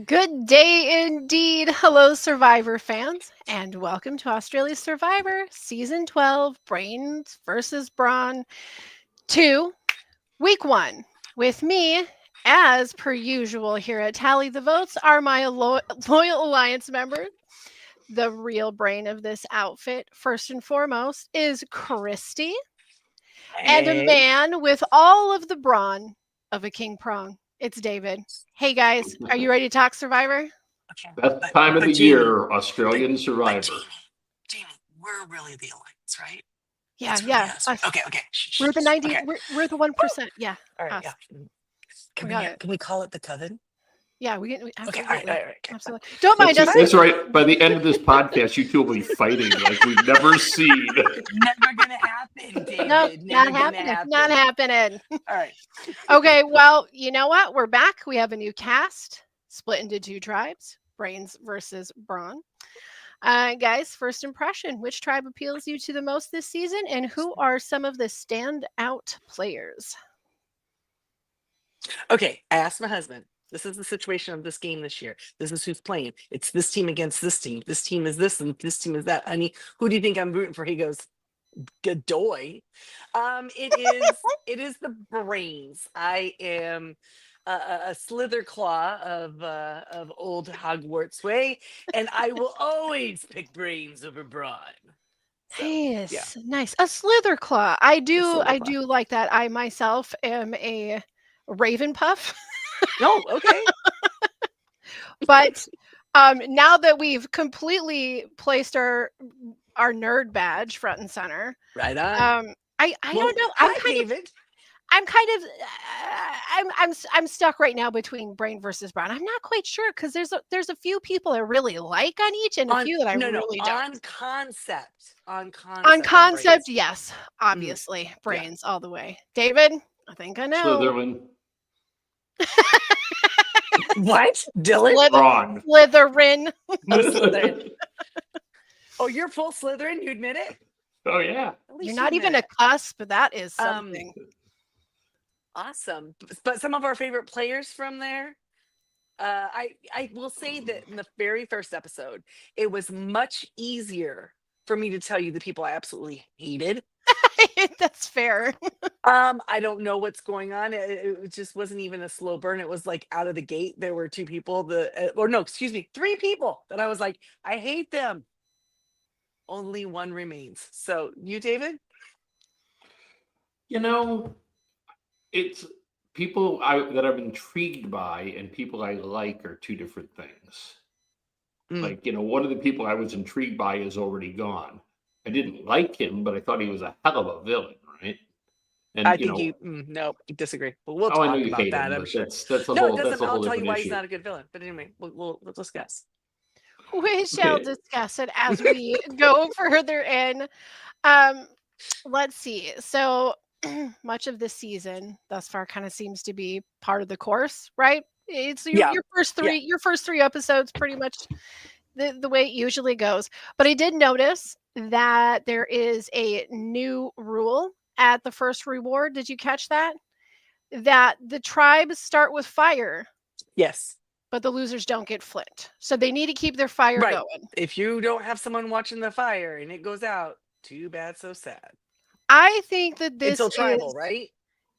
Good day indeed. Hello, Survivor fans, and welcome to Australia's Survivor Season 12 Brains versus Brawn 2, Week 1. With me, as per usual, here at Tally the Votes are my loyal Alliance members. The real brain of this outfit, first and foremost, is Christy, and a Hey. man with all of the brawn of a king prong. It's David. Hey guys, are you ready to talk Survivor? Okay, Best time of the Jamie, year, Australian Survivor. Jamie, we're really the Alliance, right? Yeah, That's really yeah. us. Us. Okay. We're the 90. Okay. We're the 1%. Yeah, All right. us. Yeah. We got it. Can we call it the Coven? Yeah, we can. Okay. Absolutely. All right. Okay. Absolutely. Don't mind us. That's right. By the end of this podcast, you two will be fighting like we've never seen. Never gonna happen, David. No, Never not gonna happening. happen. Not happening. All right. Okay, well, you know what? We're back. We have a new cast, split into two tribes: Brains versus Brawn. Guys, first impression: which tribe appeals you to the most this season, and who are some of the standout players? Okay. I asked my husband. This is the situation of this game this year. This is who's playing. It's this team against this team. This team is this and this team is that. Honey, who do you think I'm rooting for? He goes, Godoy. It is the Brains. I am a slither claw of old Hogwarts way, and I will always pick Brains over Brawn. So, Nice, nice. A slither claw. I do Slitherclaw. like that. I myself am a raven puff. No, okay. But now that we've completely placed our nerd badge front and center, Right on. I Well, don't know. hi, David. I'm stuck right now between Brain versus Brown. I'm not quite sure because there's a few people I really like on each, and a few that I really don't. On concept. On concept. On I'm concept, Brains. yes, obviously, Brains all the way. David, I think I know. Slytherin. What? Dylan? Brawn. Slytherin. Slytherin. Oh, you're full Slytherin? You admit it? Oh, yeah. At least You're you not admit even a it. cusp, but that is something. Awesome. But some of our favorite players from there, I will say that in the very first episode, it was much easier for me to tell you the people I absolutely hated. That's fair. I don't know what's going on. It just wasn't even a slow burn. It was like out of the gate. There were two people three people that I was like, I hate them. Only one remains. So you, David? You know, it's people that I'm intrigued by and people I like are two different things. Like, one of the people I was intrigued by is already gone. I didn't like him, but I thought he was a hell of a villain, right? And I think no, I disagree. But we'll I know talk you about hate that. him, I'm but sure. that's a No, it whole doesn't. I'll tell you different why issue. he's not a good villain. But anyway, we'll discuss. We shall Okay. discuss it as we go further in. Let's see. So much of this season thus far kind of seems to be part of the course, right? It's your first three episodes, pretty much the way it usually goes. But I did notice that there is a new rule at the first reward. Did you catch that? That the tribes start with fire, Yes. but the losers don't get flint. So they need to keep their fire Right. going. If you don't have someone watching the fire and it goes out, too bad, so sad. I think that this It's still tribal, is right?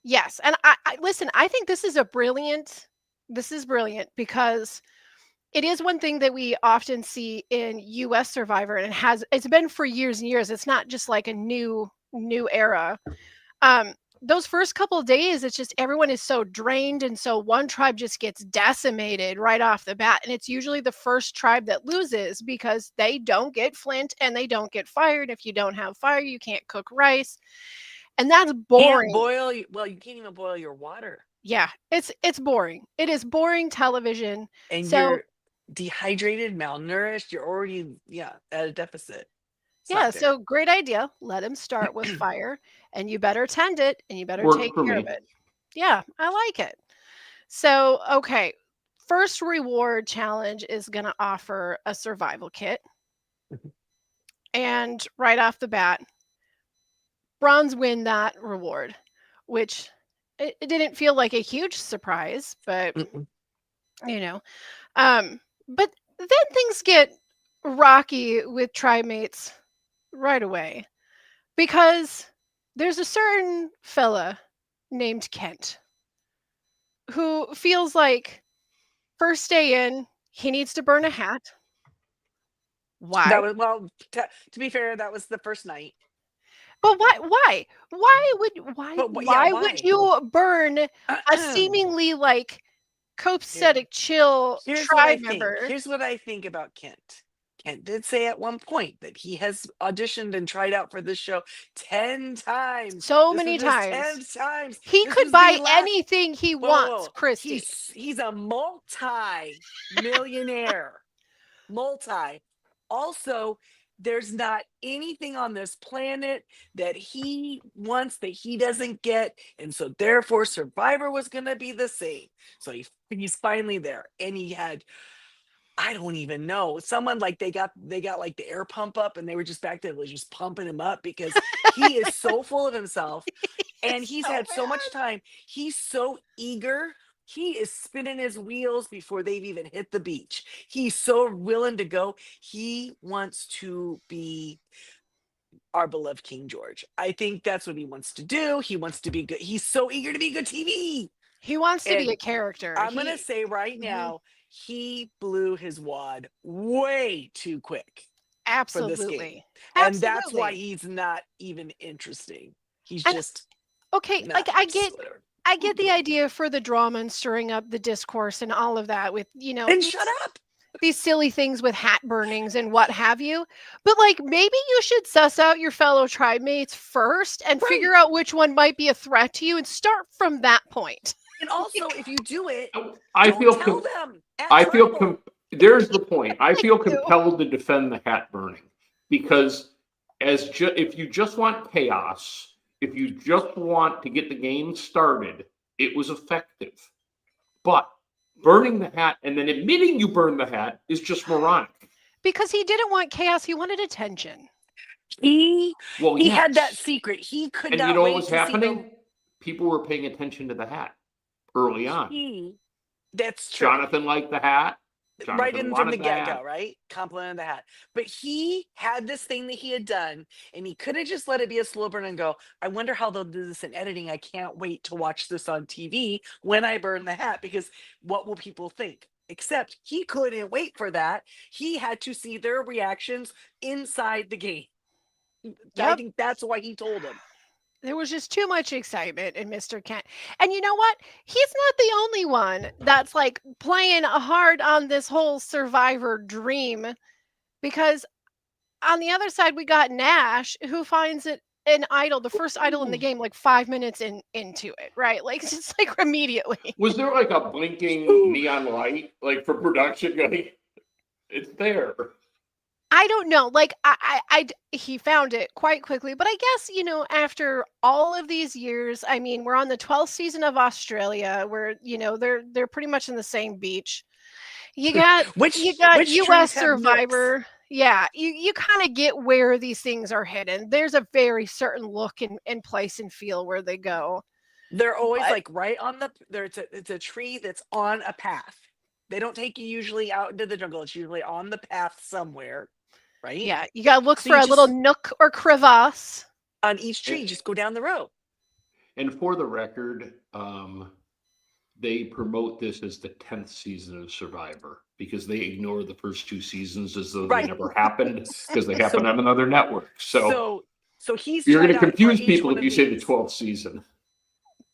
yes, and I listen. I think this is brilliant. This is brilliant because it is one thing that we often see in U.S. Survivor, and it's been for years and years. It's not just like a new era. Those first couple of days, it's just everyone is so drained, and so one tribe just gets decimated right off the bat, and it's usually the first tribe that loses because they don't get flint and they don't get fired. If you don't have fire, you can't cook rice, and that's boring. You can't even boil your water. Yeah, it's boring. It is boring television. And So you're dehydrated, malnourished. You're already at a deficit. yeah, so great idea. Let him start with fire, and you better tend it, and you better Worked take for care me. of it. Yeah, I like it. So, okay, first reward challenge is going to offer a survival kit. And right off the bat, Bronze win that reward, which it didn't feel like a huge surprise, but you know. But then things get rocky with trimates right away because there's a certain fella named Kent who feels like first day in, he needs to burn a hat. Why? That was well. To be fair, that was the first night. But why? Yeah, Why would why? you burn a seemingly like copacetic, chill Here's what I tribe think. member? Here's what I think about Kent. Kent did say at one point that he has auditioned and tried out for this show 10 times. So This was many his times. 10th times. He This could was the buy last. anything he Whoa, whoa, wants, whoa. Christy. He's a multi-millionaire. Multi. Also, there's not anything on this planet that he wants that he doesn't get, and so therefore Survivor was going to be the same. So he's finally there, and he had, I don't even know, someone like they got like the air pump up, and they were just back there was just pumping him up because he is so full of himself, and he's so had so much bad. time. He's so eager. He is spinning his wheels before they've even hit the beach. He's so willing to go. He wants to be our beloved King George. I think that's what he wants to do. He wants to be good. He's so eager to be good TV. He wants to be And a character. I'm going to say right Mhm. now, he blew his wad way too quick for this game. Absolutely. And that's why Absolutely. he's not even interesting. He's And just okay, not. like Whatever. I get the idea for the drama and stirring up the discourse and all of that with, Then shut up. these silly things with hat burnings and what have you. But like maybe you should suss out your fellow tribe mates first and figure Right. out which one might be a threat to you and start from that point. And also, if you do it, I don't feel tell them. At I feel tribal. there's the point. I feel do. compelled to defend the hat burning because if you just want chaos, if you just want to get the game started, it was effective. But burning the hat and then admitting you burned the hat is just moronic. Because he didn't want chaos, he wanted attention. He Well, had that yes. secret. He could And you not know what wait was to see happening? People were paying attention to the hat early on. That's true. Jonathan liked the hat. Right Jonathan in from the wanted the get-go, hat. right? Complimented the hat. But he had this thing that he had done, and he couldn't just let it be a slow burn and go, I wonder how they'll do this in editing. I can't wait to watch this on TV when I burn the hat, because what will people think? Except he couldn't wait for that. He had to see their reactions inside the game. I Yep. think that's why he told him. There was just too much excitement in Mr. Kent. And you know what? He's not the only one that's like playing hard on this whole survivor dream, because on the other side we got Nash, who finds it an idol, the first idol in the game, like 5 minutes into it, right? Like just like immediately. Was there like a blinking neon light, like for production going? It's there. I don't know. Like he found it quite quickly, but I guess after all of these years, I mean, we're on the 12th season of Australia, where they're pretty much in the same beach. You got Which U.S. trees have nooks? Survivor. Yeah, you kind of get where these things are hidden. There's a very certain look and place and feel where they go. They're always But- like right on it's a tree that's on a path. They don't take you usually out into the jungle. It's usually on the path somewhere, right? Yeah, you got to look So for you a little just- nook or crevasse. On each tree, just go down the road. And for the record, they promote this as the 10th season of Survivor because they ignore the first 2 seasons as though Right. they never happened because they happen on another network. So he's you're going tried to out for confuse each people one if of you say the these. 12th season.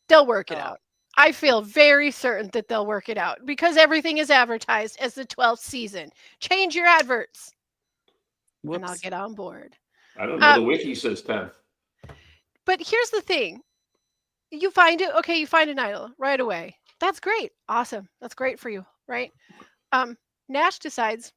They'll work it Oh. out. I feel very certain that they'll work it out because everything is advertised as the 12th season. Change your adverts, and I'll Whoops. get on board. I don't know. The wiki says 10th. But here's the thing. You find it, okay, you find an idol right away. That's great. Awesome. That's great for you, right? Nash decides,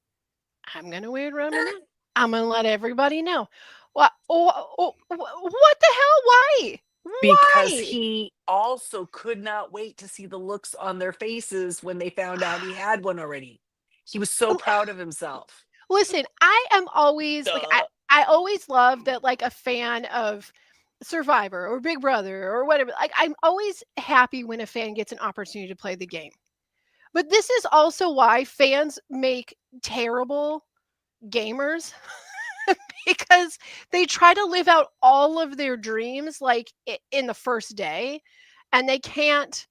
I'm going to weird around in it. I'm going to let everybody know. What the hell? Why? Because Why? he also could not wait to see the looks on their faces when they found out he had one already. He was so proud of himself. Listen, I am always like I always love that, like, a fan of Survivor or Big Brother or whatever. Like, I'm always happy when a fan gets an opportunity to play the game. But this is also why fans make terrible gamers because they try to live out all of their dreams like in the first day, and they can't.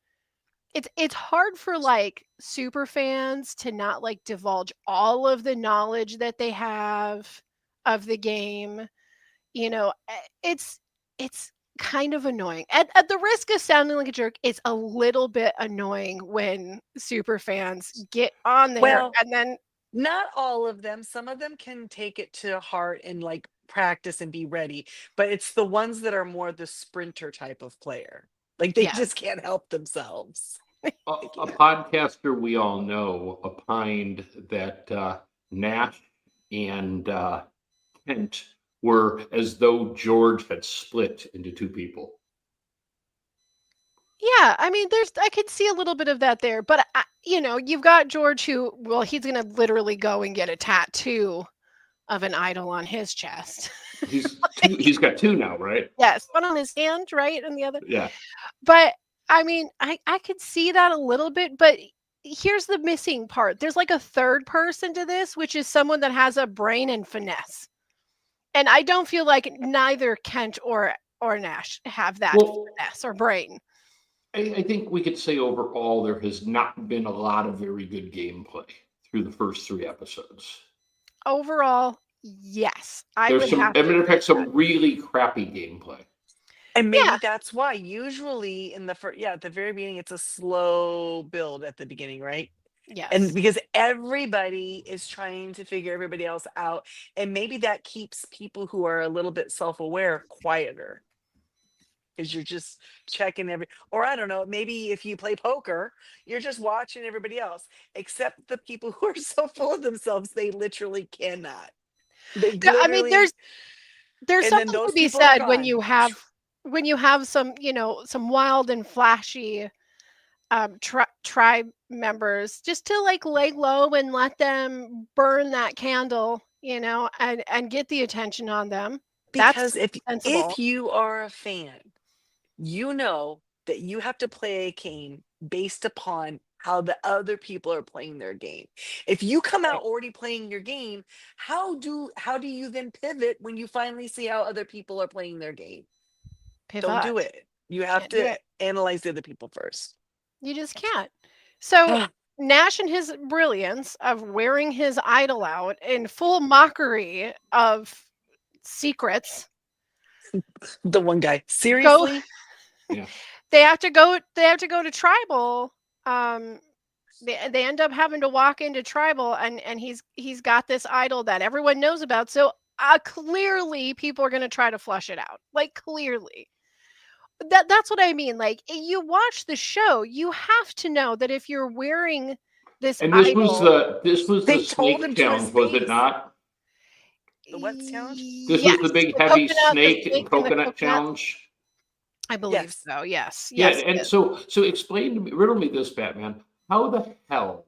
It's hard for like super fans to not like divulge all of the knowledge that they have of the game. It's kind of annoying. At the risk of sounding like a jerk, it's a little bit annoying when super fans get on there Well, and then not all of them. Some of them can take it to heart and like practice and be ready, but it's the ones that are more the sprinter type of player. Like they yes. just can't help themselves. A podcaster we all know opined that Nash and Kent were as though George had split into two people. Yeah, I mean, I could see a little bit of that there, but you've got George who, well, he's gonna literally go and get a tattoo of an idol on his chest. He's got two now, right? Yes, one on his hand, right, and the other. Yeah. But I mean, I could see that a little bit, but here's the missing part. There's like a third person to this, which is someone that has a brain and finesse. And I don't feel like neither Kent or Nash have that finesse or brain. I think we could say overall there has not been a lot of very good gameplay through the first 3 episodes. Overall, yes. There's some really crappy gameplay. And maybe that's why usually in the at the very beginning, it's a slow build at the beginning, right? Yes. And because everybody is trying to figure everybody else out. And maybe that keeps people who are a little bit self-aware quieter. Because you're just checking or I don't know, maybe if you play poker, you're just watching everybody else, except the people who are so full of themselves, they literally cannot. I mean, there's something to be said when you have some, some wild and flashy tribe members, just to like lay low and let them burn that candle, and get the attention on them. Because That's sensible. if you are a fan, you know that you have to play a game based upon how the other people are playing their game. If you come out already playing your game, how do you then pivot when you finally see how other people are playing their game? Pivot. Don't do it. You have to analyze the other people first. You just can't. So Nash and his brilliance of wearing his idol out in full mockery of secrets. The one guy. Seriously? Yeah. They have to go to tribal. They end up having to walk into tribal, and he's got this idol that everyone knows about. So clearly people are going to try to flush it out. Like clearly. That's what I mean. Like you watch the show, you have to know that if you're wearing this and this idol, was the snake challenge, was it not? The what challenge? This was the big heavy snake and coconut challenge. I believe so. Yes. Yeah, and so explain to me, riddle me this, Batman. How the hell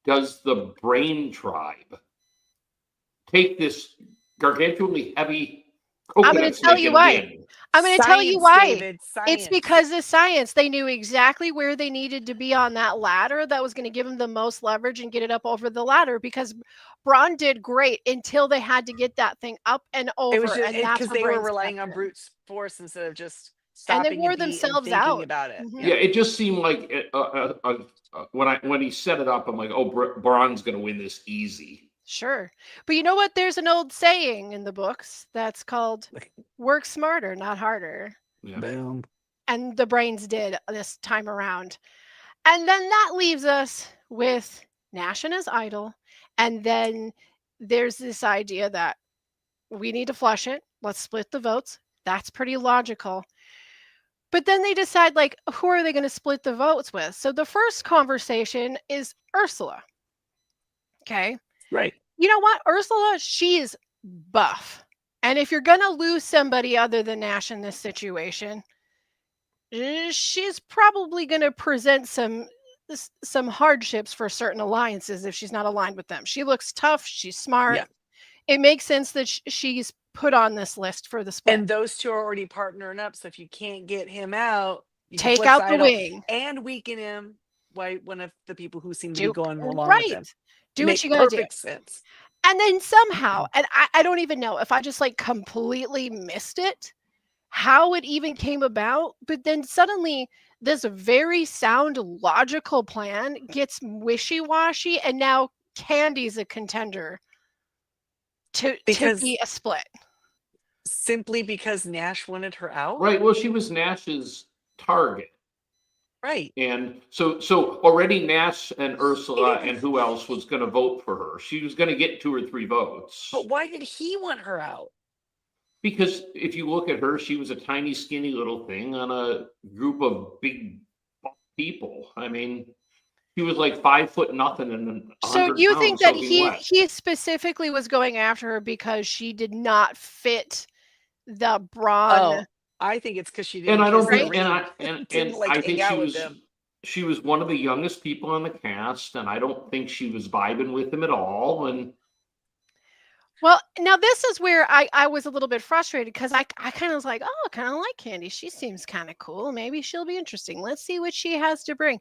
does the Brawn tribe take this gargantuanly heavy coconut I'm going to tell you why. I'm going to tell you why. David, it's because of science. They knew exactly where they needed to be on that ladder that was going to give them the most leverage and get it up over the ladder, because Brawn did great until they had to get that thing up and over. It was just because they were relying on brute force instead of just stopping and they wore themselves and out about it. Mm-hmm. Yeah, it just seemed like when he set it up, I'm like, oh, Brawn's going to win this easy. Sure. But you know what? There's an old saying in the books that's called work smarter, not harder. Yeah. Boom. And the Brains did this time around. And then that leaves us with Nash and his idol. And then there's this idea that we need to flush it. Let's split the votes. That's pretty logical. But then they decide, like, who are they going to split the votes with? So the first conversation is Ursula. Okay. Right. You know what? Ursula, she's buff. And if you're going to lose somebody other than Nash in this situation, she's probably going to present some hardships for certain alliances if she's not aligned with them. She looks tough. She's smart. Yeah. It makes sense that she's put on this list for the split. And those two are already partnering up. So if you can't get him out, you take out the wing and weaken him. one of the people who seem to be Do going along with right. him. Do what Make you gotta do. perfect sense. And then somehow, and I don't even know if I just like completely missed it, how it even came about, but then suddenly this very sound logical plan gets wishy-washy, and now Candy's a contender to Because be a split. simply because Nash wanted her out, Right. Well, she was Nash's target. right? And so already Nash and Ursula and who else was going to vote for her? She was going to get 2 or 3 votes. But why did he want her out? Because if you look at her, she was a tiny, skinny little thing on a group of big people. I mean, he was like 5 foot nothing and 100 So you think pounds that soaking wet. he specifically was going after her because she did not fit the Brawn? Oh, I think it's because she And didn't I don't kiss the think, and ring. I and Didn't like I hang think out with him. she was one of the youngest people on the cast, and I don't think she was vibing with him at all. And Well, now this is where I was a little bit frustrated because I kind of was like, oh, I kind of like Candy. She seems kind of cool. Maybe she'll be interesting. Let's see what she has to bring.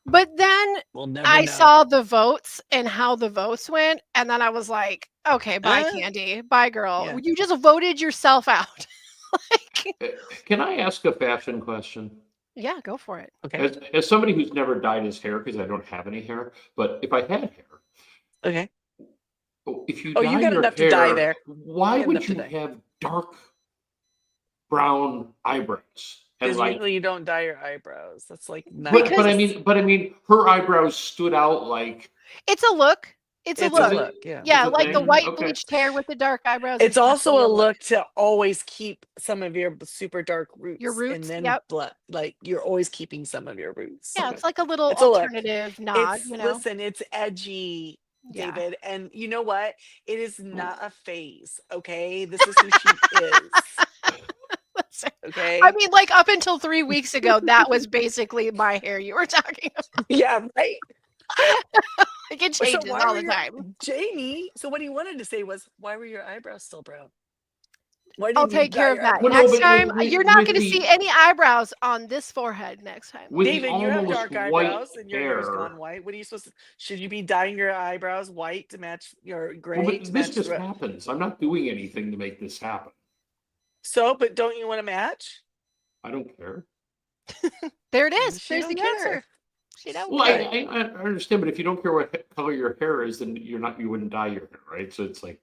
But then We'll never I know. saw the votes and how the votes went, and then I was like, okay, bye, Candy. Bye, girl. Yeah. You just voted yourself out. Like, can I ask a fashion question? yeah, go for it. Okay. As somebody who's never dyed his hair, because I don't have any hair, but if I had hair, Okay. if you Oh, dye you got your enough hair, to dye there. why You got would enough to you dye. have dark brown eyebrows? And Because like, usually you don't dye your eyebrows. That's like but I mean, her eyebrows stood out like It's a look. It's a It's a look. look, yeah. Yeah, It's a like the thing? white Okay. bleached hair with the dark eyebrows. It's is also definitely a look to always keep some of your super dark roots. And roots, then yep. like you're always keeping some of your roots. Yeah, it's like a little It's a look. alternative nod, It's you know. listen, it's edgy, Yeah. David. And you know what? It is not a phase. Okay. This is who she is. Listen, Okay. I mean, like up until 3 weeks ago, that was basically my hair you were talking about. Yeah, right. Like it So changes why all were the your time. Jamie? So what he wanted to say was, why were your eyebrows still brown? Why I'll didn't you take dye care of your that. eyebrows? Well, no, Next but time, you're not with going to see any eyebrows on this forehead next time. with the David, you have almost dark white eyebrows and your hair's hair. gone white. What are you supposed to? Should you be dyeing your eyebrows white to match your gray? Well, but to this match just the... happens. I'm not doing anything to make this happen. So, but don't you want to match? I don't care. There it is. She There's don't the care. answer. She don't Well, care. I understand, but if you don't care what color your hair is, then you wouldn't dye your hair, right? So it's like,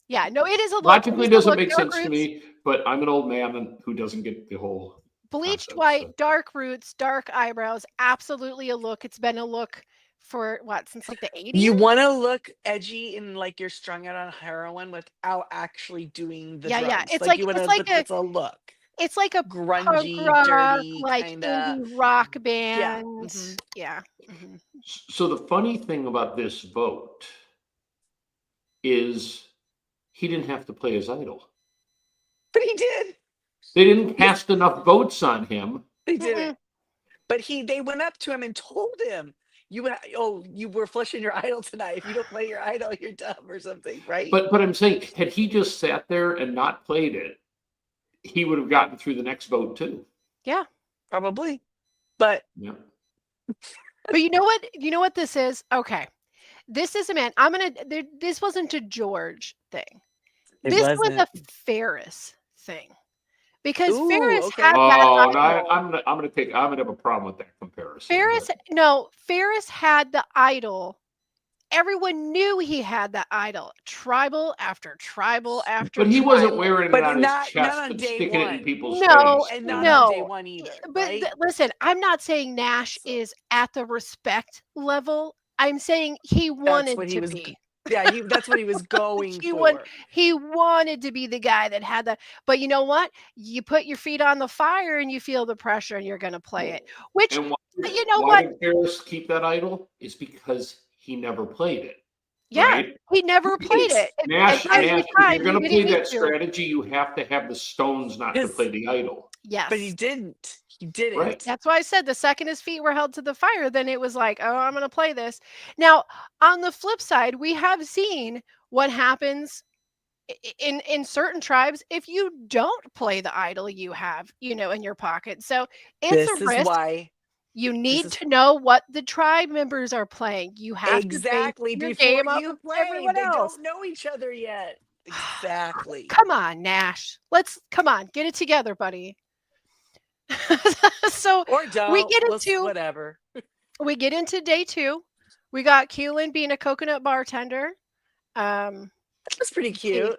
Yeah, no, it is a look. logically It is a doesn't look. make Dark sense to roots, me, but I'm an old man who doesn't get the whole bleached concept, white, so. dark roots, dark eyebrows. Absolutely a look. It's been a look for what, since like the 80s? You want to look edgy and like you're strung out on heroin without actually doing the Yeah, drugs. yeah. It's like you like want it's to. like a It's a look. it's like a punk Grungy, rock, dirty, like kind of. indie rock Yeah. band. Mhm. Yeah. Mhm. So the funny thing about this vote is he didn't have to play his idol. But he did. They didn't cast enough votes on him. They didn't. But they went up to him and told him, you were flushing your idol tonight. If you don't play your idol, you're dumb or something, right? But I'm saying, had he just sat there and not played it, he would have gotten through the next vote too. Yeah. Probably. But Yeah. But you know what? You know what this is? Okay. This is a man. This wasn't a George thing. This was a Ferris thing. Because Ooh, Ferris okay. had that Oh, no, idol. I'm gonna have a problem with that comparison. Ferris had the idol. Everyone knew he had that idol. Tribal after tribal after But he tribal. wasn't wearing it But on not his chest on and day sticking it in one. people's No, face. And not no. on day one either. But right? listen, I'm not saying Nash is at the respect level. I'm saying he wanted what he to was be. Yeah, that's what he was going He for. he wanted to be the guy that had the. But you know what? You put your feet on the fire and you feel the pressure, and you're going to play it. Which, And you know why what? did Ferris keep that idol? Is because he never played it. Yeah, right? he never played it. Nash, Every if time you're going he to play didn't need that strategy, you have to have the stones not to Yes. play the idol. Yes. But he didn't. He didn't. Right. That's why I said the second his feet were held to the fire, then it was like, oh, I'm going to play this. Now, on the flip side, we have seen what happens in certain tribes if you don't play the idol you have, in your pocket. So it's This a is risk. why You need to know what the tribe members are playing. You have to base exactly your before game off you of play. everyone They else. don't know each other yet. Exactly. Come on, Nash. Come on, get it together, buddy. So Or we don't. get into Whatever. day 2. We got Keelan being a coconut bartender. That's pretty cute.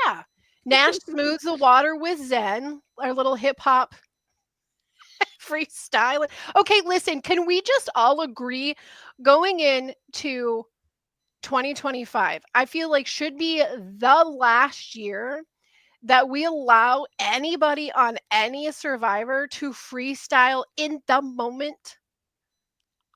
Yeah. Nash smooths the water with Zen, our little hip hop freestyle. Okay, listen, can we just all agree going into 2025, I feel like should be the last year that we allow anybody on any Survivor to freestyle in the moment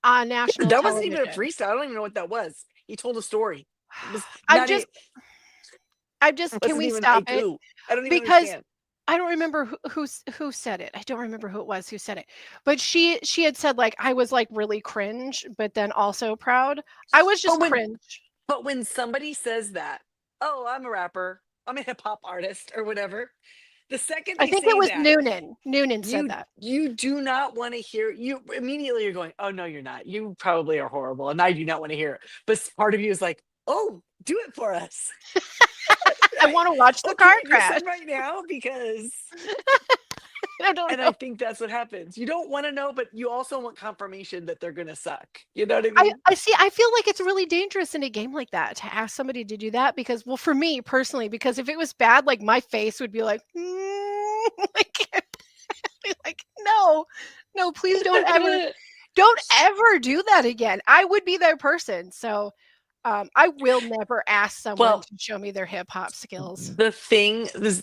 on national That wasn't even a television. freestyle. I don't even know what that was. He told a story. It was I'm not just, it. can Wasn't we even stop it? haiku. I don't even Because understand. I don't remember who said it. I don't remember who it was who said it. But she had said like I was like really cringe, but then also proud. I was just cringe. But when somebody says that, oh, I'm a rapper, I'm a hip hop artist, or whatever, the second I they think it say was that, Noonan. Noonan said that. you do not want to hear. You immediately you're going, oh no, you're not. You probably are horrible, and I do not want to hear it. But part of you is like, oh, do it for us. I want to watch the Can car you do crash. some right now? Because I don't know. I think that's what happens. You don't want to know, but you also want confirmation that they're gonna suck. You know what I mean? I see. I feel like it's really dangerous in a game like that to ask somebody to do that because, well, for me personally, because if it was bad, like my face would be like, like, like no, please don't ever do that again. I would be that person. So I will never ask someone to show me their hip hop skills. The thing, this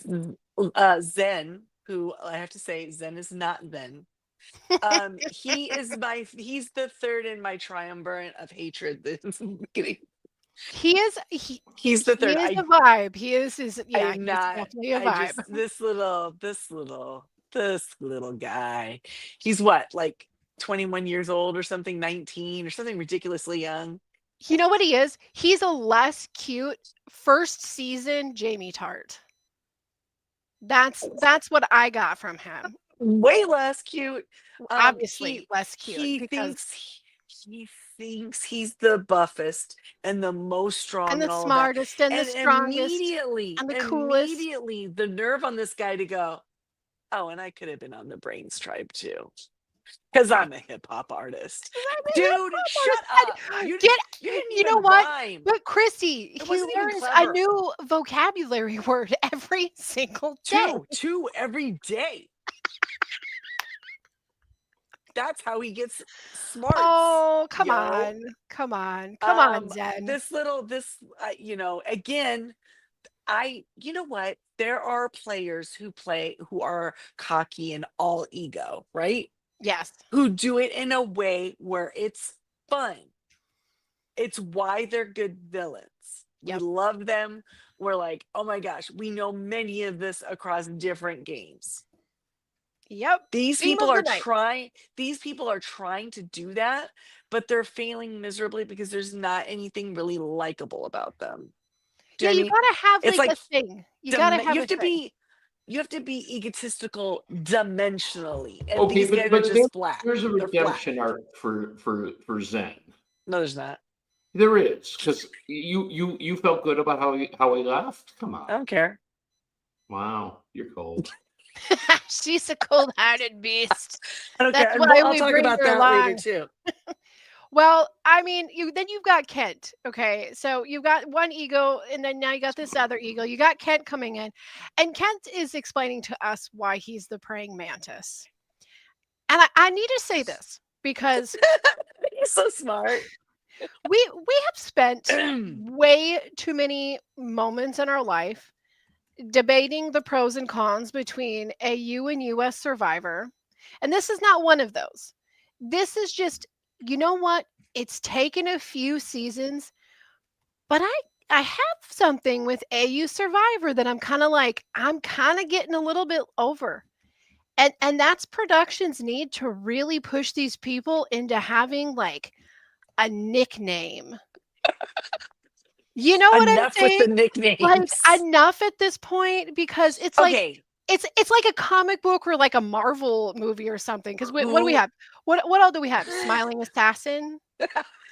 Zen, who I have to say, Zen is not Zen. He's the third in my triumvirate of hatred. He's the third. He is a vibe. He's I'm not. definitely a vibe. This little guy. He's what, like 21 years old or something, 19 or something ridiculously young. You know what he is? He's a less cute first season Jamie Tart. That's what I got from him. Way less cute. Obviously less cute. He thinks he's the buffest and the most strong and the all smartest that. and the strongest immediately and the coolest. Immediately the nerve on this guy to go, oh, and I could have been on the Brains tribe too. Because I'm a hip hop artist. Dude, shut up. You didn't even rhyme. But Chrissy, he learns a new vocabulary word every single day. Two every day. That's how he gets smart. Oh, come on, Zen. Again, you know what? There are players who are cocky and all ego, right? Yes. Who do it in a way where it's fun. It's why they're good villains. Yep. We love them. We're like, oh my gosh, we know many of this across different games. Yep. These people are trying to do that, but they're failing miserably because there's not anything really likable about them. You gotta have like a thing. You have to be egotistical dimensionally. And okay, these guys are just flat. There's a redemption arc for Zen. No, there's not. There is, because you felt good about how he left. Come on. I don't care. Wow, you're cold. She's a cold-hearted beast. I don't care. I'll talk about that later too. Well, I mean, you've got Kent. Okay, so you've got one ego, and then now you got this other ego. You got Kent coming in, and Kent is explaining to us why he's the praying mantis. And I need to say this because he's so smart. We have spent way too many moments in our life debating the pros and cons between AU and US Survivor. And this is not one of those. This is just, you know what? It's taken a few seasons, but I have something with AU Survivor that I'm kind of getting a little bit over. And that's production's need to really push these people into having like a nickname. You know what I'm saying? Enough with the nicknames. Like enough at this point because it's like It's like a comic book or like a Marvel movie or something. Because what do we have? What all do we have? Smiling Assassin,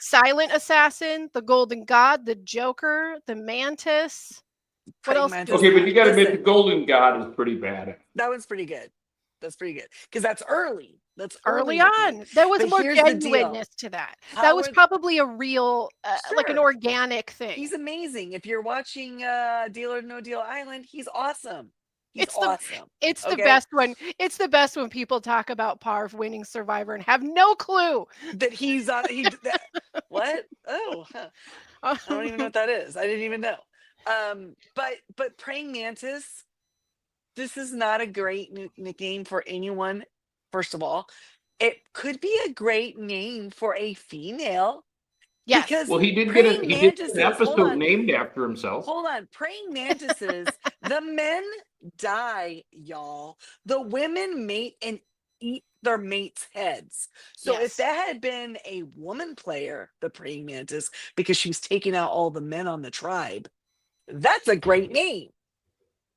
Silent Assassin, the Golden God, the Joker, the Mantis. What Praying else? mantis. Okay, but you got to admit the Listen, Golden God is pretty bad. that one's pretty good. That's pretty good because that's early. That's Early nickname. on, there was But more here's the deal. genuineness to that. That was Howard, probably a real, like an sure, organic thing. he's amazing. If you're watching Deal or No Deal Island, he's awesome. He's It's the awesome. it's the Okay? best one. It's the best when people talk about Parv winning Survivor and have no clue. That he's on. What? Oh, huh. I don't even know what that is. I didn't even know. But praying mantis. This is not a great nickname for anyone. First of all, it could be a great name for a female. Yes. Because Well, he did praying get mantises, an episode named after himself. Hold on. Praying mantises, the men die, y'all. The women mate and eat their mates' heads. So Yes. if that had been a woman player, the praying mantis, because she was taking out all the men on the tribe, that's a great name.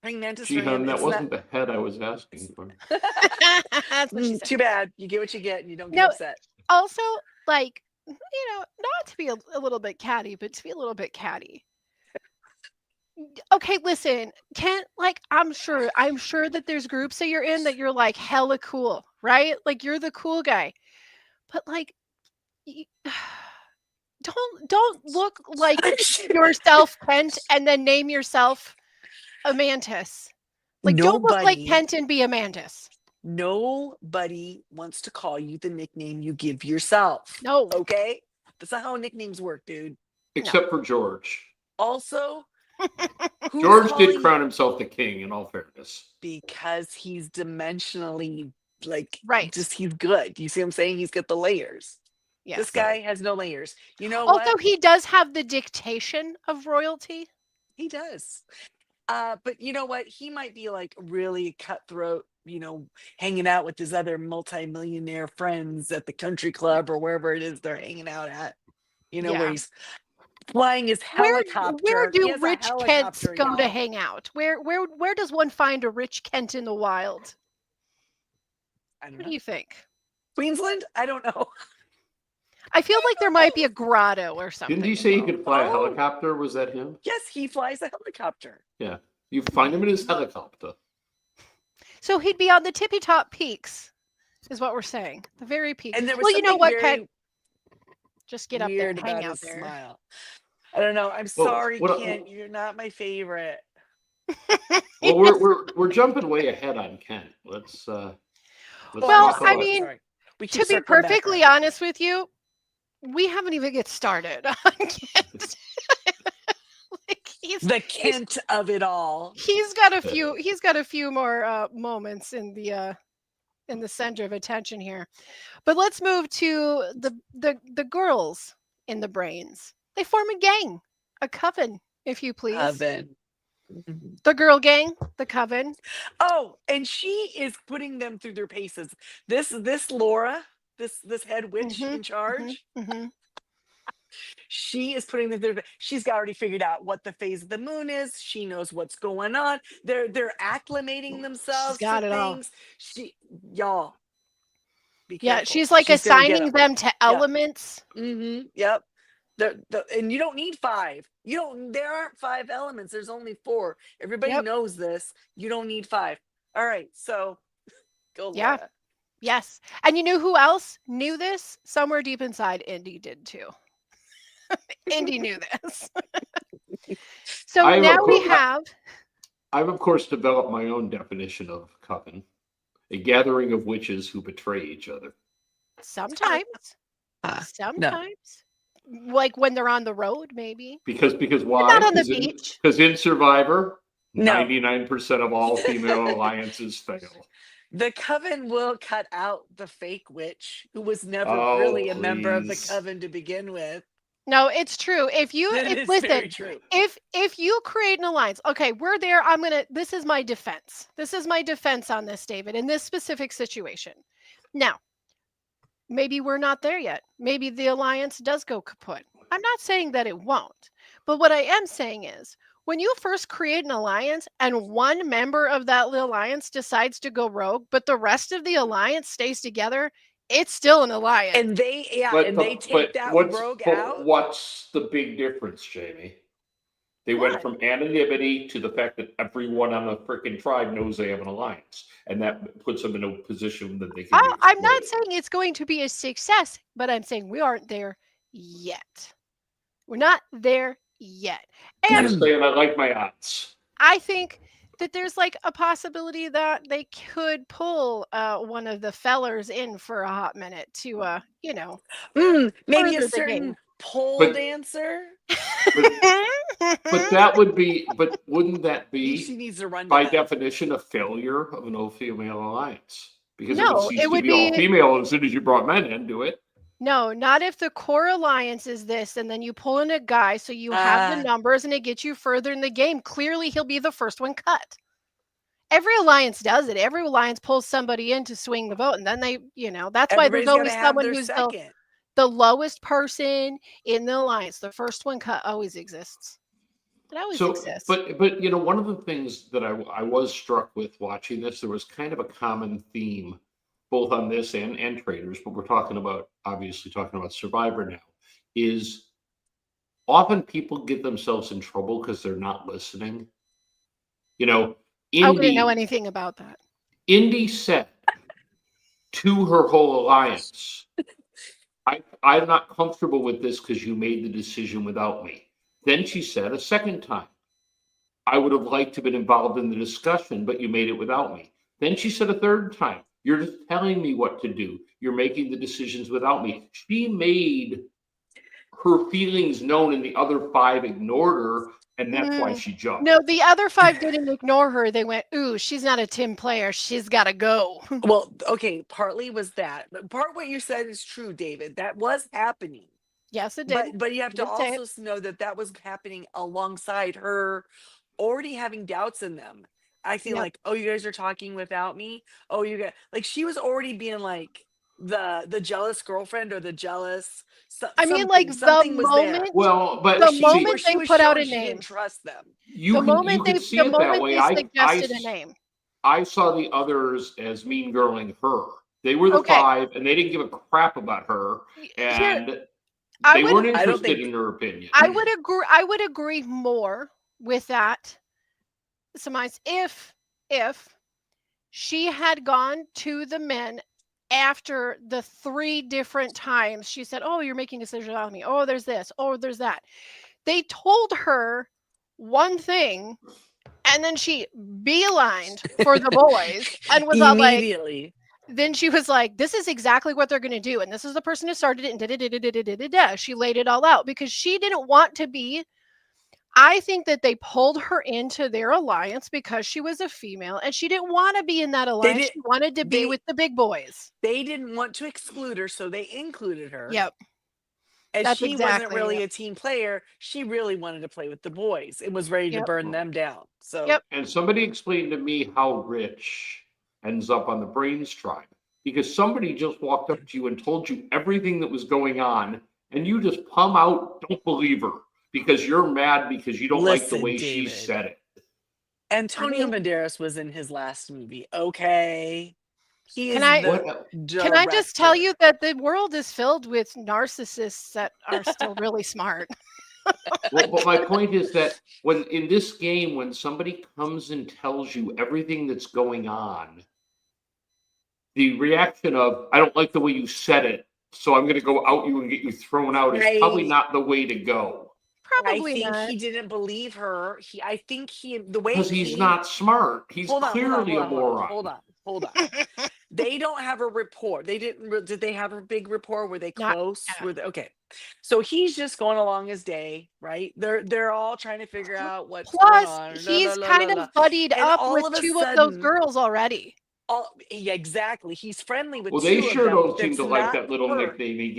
Praying mantis Gee, for him. that It's wasn't the head I was asking for. That's what she said. too bad. You get what you get and you don't get No, upset. Also, like, not to be a little bit catty, but to be a little bit catty. Okay, listen, Kent, like, I'm sure that there's groups that you're in that you're like hella cool, right? Like, you're the cool guy. But like, don't look like yourself, Kent, and then name yourself a mantis. Like, don't look like Kent and be a mantis. Nobody wants to call you the nickname you give yourself. No. Okay? That's not how nicknames work, dude. Except for George. Also, George did crown himself the king, in all fairness. Because he's dimensionally, like, right. Just he's good. You see what I'm saying? He's got the layers. Yes. This guy has no layers. You know also, what? he does have the dictation of royalty. He does. But you know what? He might be like really cutthroat, hanging out with his other multimillionaire friends at the country club or wherever it is they're hanging out at. Where he's flying his helicopter. Where He do has a rich Kents helicopter, go to y'all. hang out? Where does one find a rich Kent in the wild? I don't What know. do you think? Queensland? I don't know. I feel like there might be a grotto or something. Didn't he say he could fly a helicopter? Was that him? Yes, he flies a helicopter. Yeah. You find him in his helicopter. So he'd be on the tippy top peaks, is what we're saying. The very peak. And there was well, you know what, very Kent? Just get up there and hang out there. Smile. I don't know. I'm sorry, Kent. You're not my favorite. Well, we're jumping way ahead on Kent. Let's well, I mean, to be perfectly honest with you, we haven't even get started on Kent. The Kent of it all. He's got a few more moments in the center of attention here. But let's move to the girls in the brains. They form a gang, a coven, if you please. Coven. The girl gang, the coven. Oh, and she is putting them through their paces. This Laura, this head witch in charge. She is putting them through. She's already figured out what the phase of the moon is. She knows what's going on. They're acclimating themselves to things. Y'all. Yeah, she's like assigning them to elements. Yep. And you don't need 5. There aren't 5 elements. There's only 4. Everybody knows this. You don't need 5. All right. So go. Yeah. Laura. Yes. And you know who else knew this? Somewhere deep inside, Indy did too. Indy knew this. So now we have. I've of course developed my own definition of coven: a gathering of witches who betray each other. Sometimes. Sometimes. No. Like when they're on the road, maybe. Because why? Not on the beach. Because in Survivor, 99% of all female alliances fail. The coven will cut out the fake witch who was never really a member of the coven to begin with. No, it's true. If you if you create an alliance, okay, we're there. This is my defense. This is my defense on this, David, in this specific situation. Now, maybe we're not there yet. Maybe the alliance does go kaput. I'm not saying that it won't. But what I am saying is when you first create an alliance and one member of that alliance decides to go rogue, but the rest of the alliance stays together, it's still an alliance. And they take that rogue out. What's the big difference, Jamie? They went from anonymity to the fact that everyone on the freaking tribe knows they have an alliance, and that puts them in a position that they can. I'm not saying it's going to be a success, but I'm saying we aren't there yet. We're not there yet. I'm And saying I like my odds. I think that there's like a possibility that they could pull one of the fellers in for a hot minute to Maybe a further the certain game. pole dancer. But that would be. But wouldn't that be She needs to run by definition a failure of an all-female alliance? Because No, it would be all-female as soon as you brought men into it. No, not if the core alliance is this, and then you pull in a guy so you have the numbers and it gets you further in the game. Clearly, he'll be the first one cut. Every alliance does it. Every alliance pulls somebody in to swing the vote, and then they, that's why there's always someone who's the lowest person in the alliance. The first one cut always exists. It always exists. But one of the things that I was struck with watching this, there was kind of a common theme, both on this and Traders, but we're obviously talking about Survivor now, is often people get themselves in trouble because they're not listening. I wouldn't know anything about that. Indy said to her whole alliance, I'm not comfortable with this because you made the decision without me. Then she said a second time, I would have liked to have been involved in the discussion, but you made it without me. Then she said a third time, you're just telling me what to do. You're making the decisions without me. She made her feelings known and the other 5 ignored her, and that's why she jumped. No, the other 5 didn't ignore her. They went, ooh, she's not a team player. She's got to go. Well, okay, partly was that. But part what you said is true, David. That was happening. Yes, it did. But you have to also know that was happening alongside her already having doubts in them. I feel like, oh, you guys are talking without me. Oh, you guys, like she was already being like the jealous girlfriend or the jealous. I mean, like the moment. Well, but the moment they put out a name, didn't trust them. The moment they suggested a name. I saw the others as mean girling her. They were the 5, and they didn't give a crap about her, and they weren't interested in her opinion. I would agree more with that. Sometimes if she had gone to the men after the 3 different times she said, oh, you're making decisions without me. Oh, there's this. Oh, there's that. They told her one thing, and then she beelined for the boys and was all immediately. Then she was like, this is exactly what they're going to do. And this is the person who started it. And she laid it all out because she didn't want to be. I think that they pulled her into their alliance because she was a female and she didn't want to be in that alliance. She wanted to be with the big boys. They didn't want to exclude her, so they included her. Yep. And she wasn't really a team player. She really wanted to play with the boys and was ready to burn them down. So And somebody explained to me how Rich ends up on the Brains tribe. Because somebody just walked up to you and told you everything that was going on, and you just plumb out don't believe her. Because you're mad because you don't like the way she said it. Antonio Banderas was in his last movie. Okay. Can I just tell you that the world is filled with narcissists that are still really smart? Well, but my point is that when in this game, when somebody comes and tells you everything that's going on, the reaction of, I don't like the way you said it, so I'm going to go out you and get you thrown out is probably not the way to go. Probably I think not. he didn't believe her. Because he's not smart. He's clearly a moron. Hold on. They don't have a rapport. Did they have a big rapport? Were they close? Okay. So he's just going along his day, right? They're all trying to figure out what's going on. He's kind of buddied up with 2 of those girls already. Yeah, exactly. He's friendly with. Well, they sure don't seem to like that little nickname he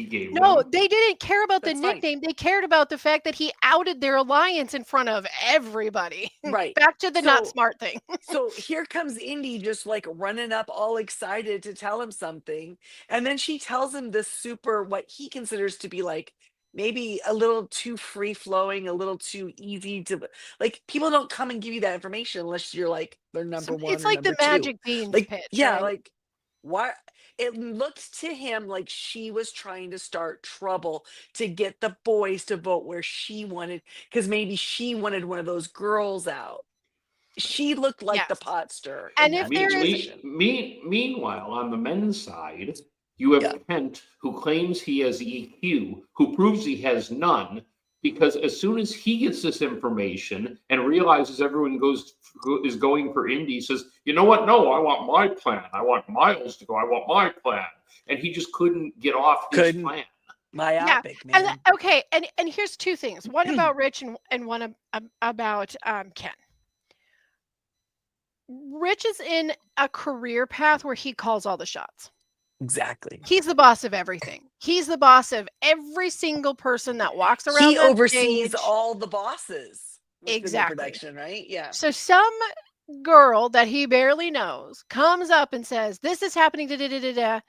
gave. No, them. They didn't care about the nickname. They cared about the fact that he outed their alliance in front of everybody. Right. Back to the not smart thing. So here comes Indy just like running up all excited to tell him something. And then she tells him this what he considers to be like maybe a little too free flowing, a little too easy to like. People don't come and give you that information unless you're like their number one It's or like the number two. magic beans Like, pitch, yeah, right? like why it looked to him like she was trying to start trouble to get the boys to vote where she wanted, because maybe she wanted one of those girls out. She looked like the Yes. pot stirrer in And if that there is situation. Meanwhile, on the men's side, you have Yeah. Kent, who claims he has EQ, who proves he has none, because as soon as he gets this information and realizes everyone is going for Indy, he says, "You know what? No, I want my plan. I want Miles to go. I want my plan." And he just couldn't get off his Couldn't. plan. Myopic, and man. okay, and here's two things. One about Rich and one about Ken. Rich is in a career path where he calls all the shots. Exactly. He's the boss of everything. He's the boss of every single person that walks around He that oversees stage. all the bosses within the Exactly. production, right? Yeah. So some girl that he barely knows comes up and says, "This is happening." Da, da, da, da, da.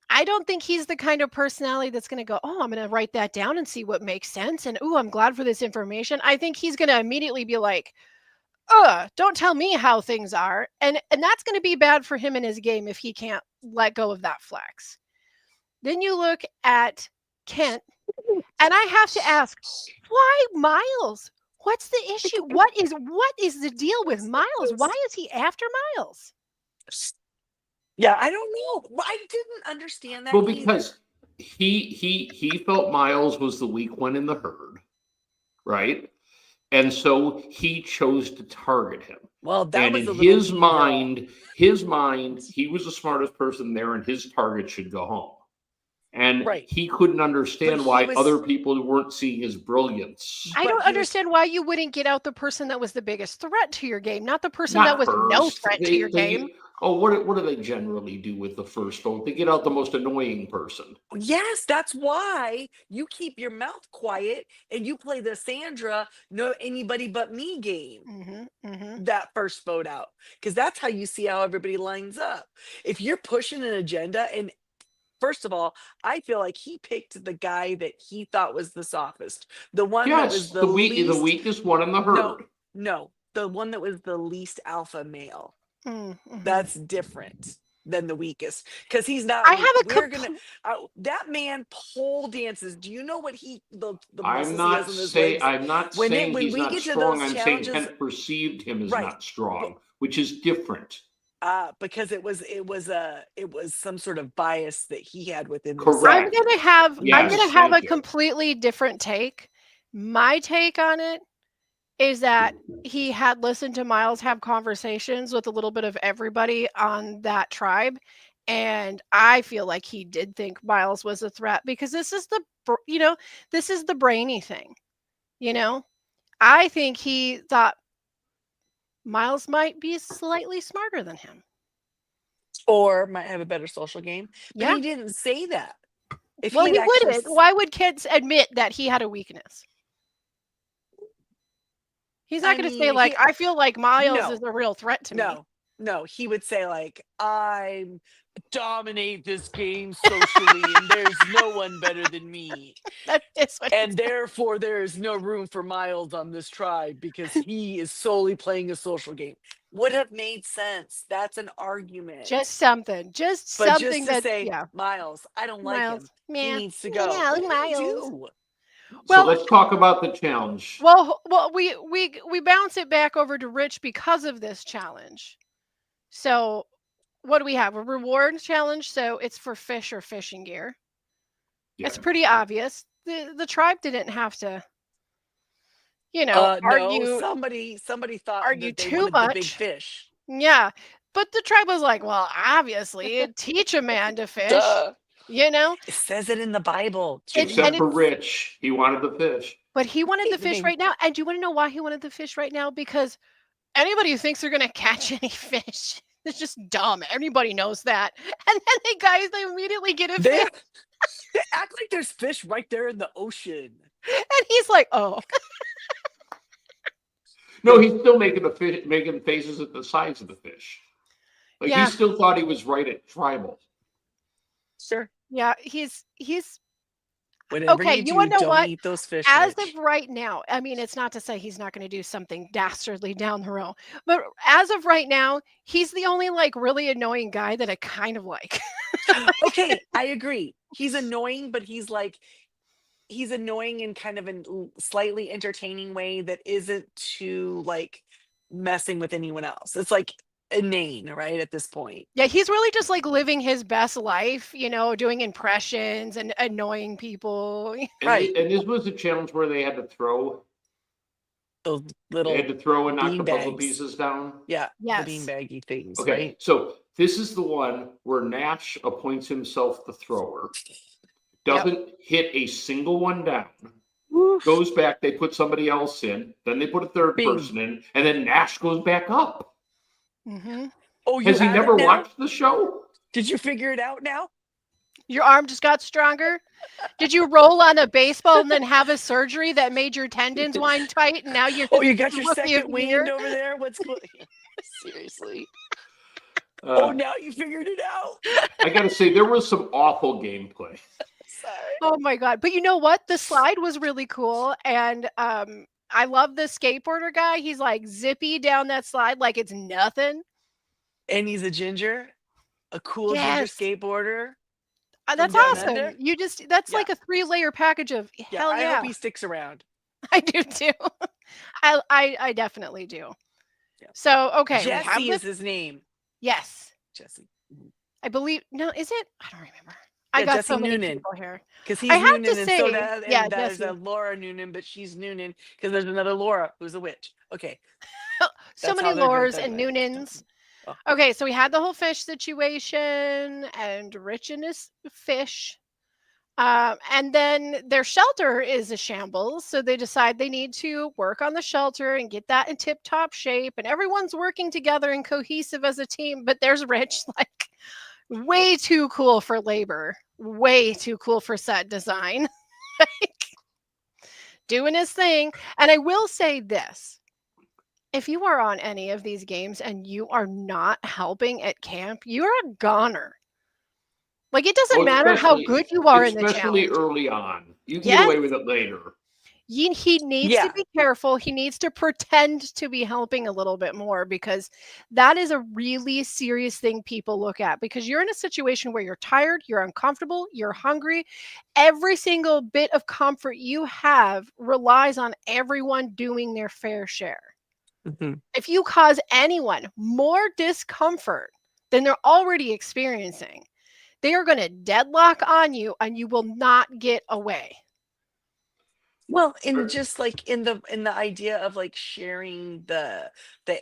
I don't think he's the kind of personality that's going to go, "Oh, I'm going to write that down and see what makes sense." And, "Ooh, I'm glad for this information." I think he's going to immediately be like, don't tell me how things are. And that's going to be bad for him in his game if he can't let go of that flex. Then you look at Kent, and I have to ask, why Miles? What's the issue? What is the deal with Miles? Why is he after Miles? Yeah, I don't know. I didn't understand that. Well, because he felt Miles was the weak one in the herd, right? And so he chose to target him. Well, that and was in a little his mind, he was the smartest person there, and his target should go home. And Right. he couldn't understand But why he was- other people weren't seeing his brilliance. I But don't he was- understand why you wouldn't get out the person that was the biggest threat to your game, not the person Not that was no hers. threat to your game. What do they generally do with the first vote? They get out the most annoying person. Yes, that's why you keep your mouth quiet and you play the Sandra, no anybody but me game. That first vote out, because that's how you see how everybody lines up. If you're pushing an agenda, and first of all, I feel like he picked the guy that he thought was the softest, the one that was the weakest one in the herd. No, the one that was the least alpha male. Mm-hmm. That's different than the weakest, because he's not. I have that man pole dances. Do you know what the I'm muscles he has on his legs? I'm not When saying we he's not get to strong. those I'm saying challenges- Kent perceived him as Right. not strong, which is different. Because it was some sort of bias that he had within Correct. himself. I'm gonna have a you. completely different take. My take on it is that he had listened to Miles have conversations with a little bit of everybody on that tribe. And I feel like he did think Miles was a threat, because this is the brainy thing. I think he thought Miles might be slightly smarter than him. Or might have a better social game. But Yeah. he didn't say that. He wouldn't. Why would kids admit that he had a weakness? He's not going to say, like, I feel like Miles is a real threat to me. No, he would say, like, I dominate this game socially and there's no one better than me. That is what and therefore there is no room for Miles on this tribe because he is solely playing a social game. Would have made sense. That's an argument. Just something to say, Miles, I don't like him. He needs to go. What did I do? So let's talk about the challenge. Well, we bounce it back over to Rich because of this challenge. So what do we have? A reward challenge. So it's for fish or fishing gear. Yeah. It's pretty obvious. The tribe didn't have to, argue. No, somebody thought argue that they too wanted much. The big fish. Yeah, but the tribe was like, well, obviously, teach a man to fish. Duh. It says it in the Bible. Except for Rich, he wanted the fish. But he wanted the fish right now. And do you want to know why he wanted the fish right now? Because anybody who thinks they're going to catch any fish is just dumb. Everybody knows that. And then they immediately get a fish. They act like there's fish right there in the ocean. And he's like, oh. No, he's still making faces at the size of the fish. Like he still thought he was right at tribal. Sure. Yeah, Whatever Okay, you you do, wanna know don't what? eat those fish, As of Rich. right now, I mean, it's not to say he's not gonna do something dastardly down the road, but as of right now, he's the only, like, really annoying guy that I kind of like. Okay, I agree. He's annoying, but he's annoying in kind of a slightly entertaining way that isn't too like messing with anyone else. It's like inane, right? At this point. Yeah, he's really just, like, living his best life, doing impressions and annoying people. And, Right. and this was a challenge where they had to throw. Those They had little to throw and knock bean the puzzle bags. pieces down. Yeah, the Yes. beanbaggy things, Okay, right? so this is the one where Nash appoints himself the thrower, Yep. doesn't hit a single one down, Woof. goes back, they put somebody else in, then they put a third Bing. person in, and then Nash goes back up. Mhm. Oh, you Has he have never it now? watched the show? Did you figure it out now? Your arm just got stronger? Did you roll on a baseball and then have a surgery that made your tendons wind tight and now you're Oh, you got the your rookie of second the year? wind over there? What's going Seriously? Oh, Uh, now you figured it out. I gotta say, there was some awful gameplay. Sorry. Oh my god. But you know what? The slide was really cool, and, I love the skateboarder guy. He's, like, zippy down that slide like it's nothing. And he's a ginger, a cool ginger Yes. skateboarder from That's down awesome. under. That's Yeah. like a 3-layer package of Yeah, hell I yeah. hope he sticks around. I do too. I definitely do. Yeah. So, okay, we have Jesse the is his name. yes. Jesse. I believe no, is it? I don't remember. I Yeah, got Jesse so many Noonan. people here. Because I he's have to Noonan, and so say, that yeah, there's a Jesse. Laura Noonan, but she's Noonan because there's another Laura who's a witch. Okay, So that's many how they're good. lores and Noonans. Oh, Okay, so we had the whole fish situation and Rich and his fish. And then their shelter is a shambles. So they decide they need to work on the shelter and get that in tip top shape. And everyone's working together and cohesive as a team. But there's Rich, like, way too cool for labor, way too cool for set design, like, doing his thing. And I will say this. If you are on any of these games and you are not helping at camp, you're a goner. Like, it doesn't matter how good you are in the especially challenge. early on. You can get Yes. away with it later. He needs to Yeah. be careful. He needs to pretend to be helping a little bit more because that is a really serious thing people look at because you're in a situation where you're tired, you're uncomfortable, you're hungry. Every single bit of comfort you have relies on everyone doing their fair share. Mhm. If you cause anyone more discomfort than they're already experiencing, they are going to deadlock on you and you will not get away. Well, and Sure. just like in the idea of like sharing the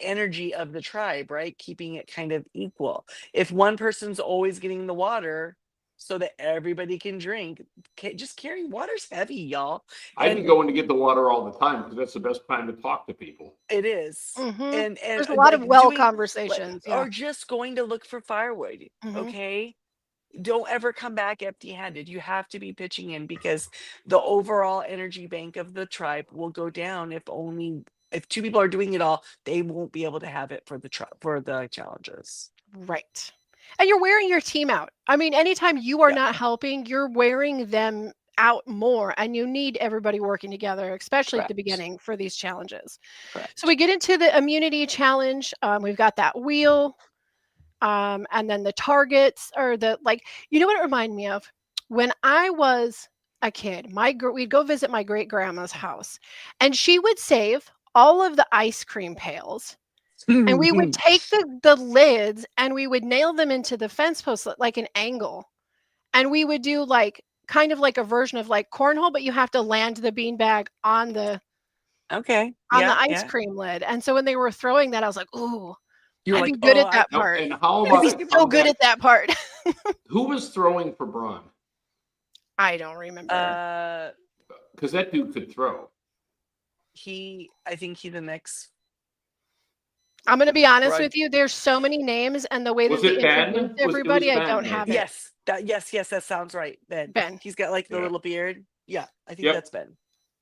energy of the tribe, right? Keeping it kind of equal. If one person's always getting the water so that everybody can drink, just carrying water's heavy, y'all. I'd be And going to get the water all the time because that's the best time to talk to people. it is. Mhm. And There's a lot of like well doing conversations. Yeah. or just going to look for firewood. Mhm. Okay. Don't ever come back empty-handed. You have to be pitching in because the overall energy bank of the tribe will go down if two people are doing it all, they won't be able to have it for the challenges. Right. And you're wearing your team out. I mean, anytime you are Yeah. not helping, you're wearing them out more and you need everybody working together, especially at the Correct. beginning for these challenges. Correct. So we get into the immunity challenge. We've got that wheel. And then the targets are you know what it reminded me of? When I was a kid, we'd go visit my great grandma's house and she would save all of the ice cream pails and we would take the lids and we would nail them into the fence post like an angle. And we would do kind of like a version of like cornhole, but you have to land the beanbag on the Okay. ice cream lid. And so when they were throwing that, I was like, ooh, You're I'd like, be good oh, at that part. And how I'd about be so good at that part. who was throwing for Braun? I don't remember. Because that dude could throw. I think he's the next. I'm gonna be honest Right. with you. There's so many names, and the way that Was they it Ben? introduced It was everybody, I Ben, don't maybe. have it. Yes, that sounds right. Ben. Ben. He's got like the Yeah. little beard. Yeah, I think Yep. that's Ben.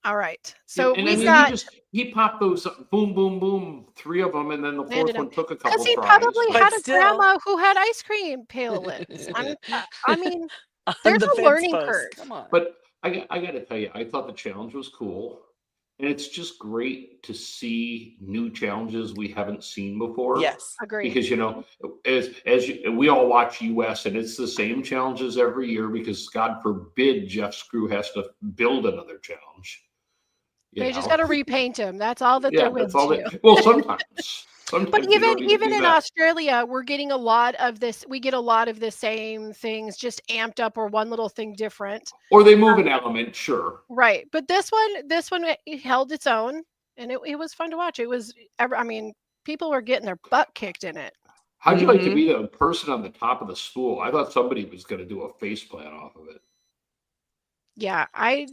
All right. So and we've then got he popped those boom, boom, boom, 3 of them, and then the Landed fourth one took a because couple he tries. probably But had a still- grandma who had ice cream pail lids. I mean, On there's the a fence learning post. curve. Come on. But I got to tell you, I thought the challenge was cool, and it's just great to see new challenges we haven't seen before. Yes. Agreed. Because we all watch US, and it's the same challenges every year because God forbid Jeff's crew has to build another challenge. They just got to repaint him. That's all that Yeah, they're that's with all you. that. Well, sometimes But you don't even do in that. Australia, we're getting a lot of this. We get a lot of the same things, just amped up or one little thing different. Or they move an element, sure. Right. But this one it held its own, and it was fun to watch. It was, I mean, people were getting their butt kicked in it. How'd you like to be the person on the top of the spool? I thought somebody was going to do a face plant off of it. Yeah,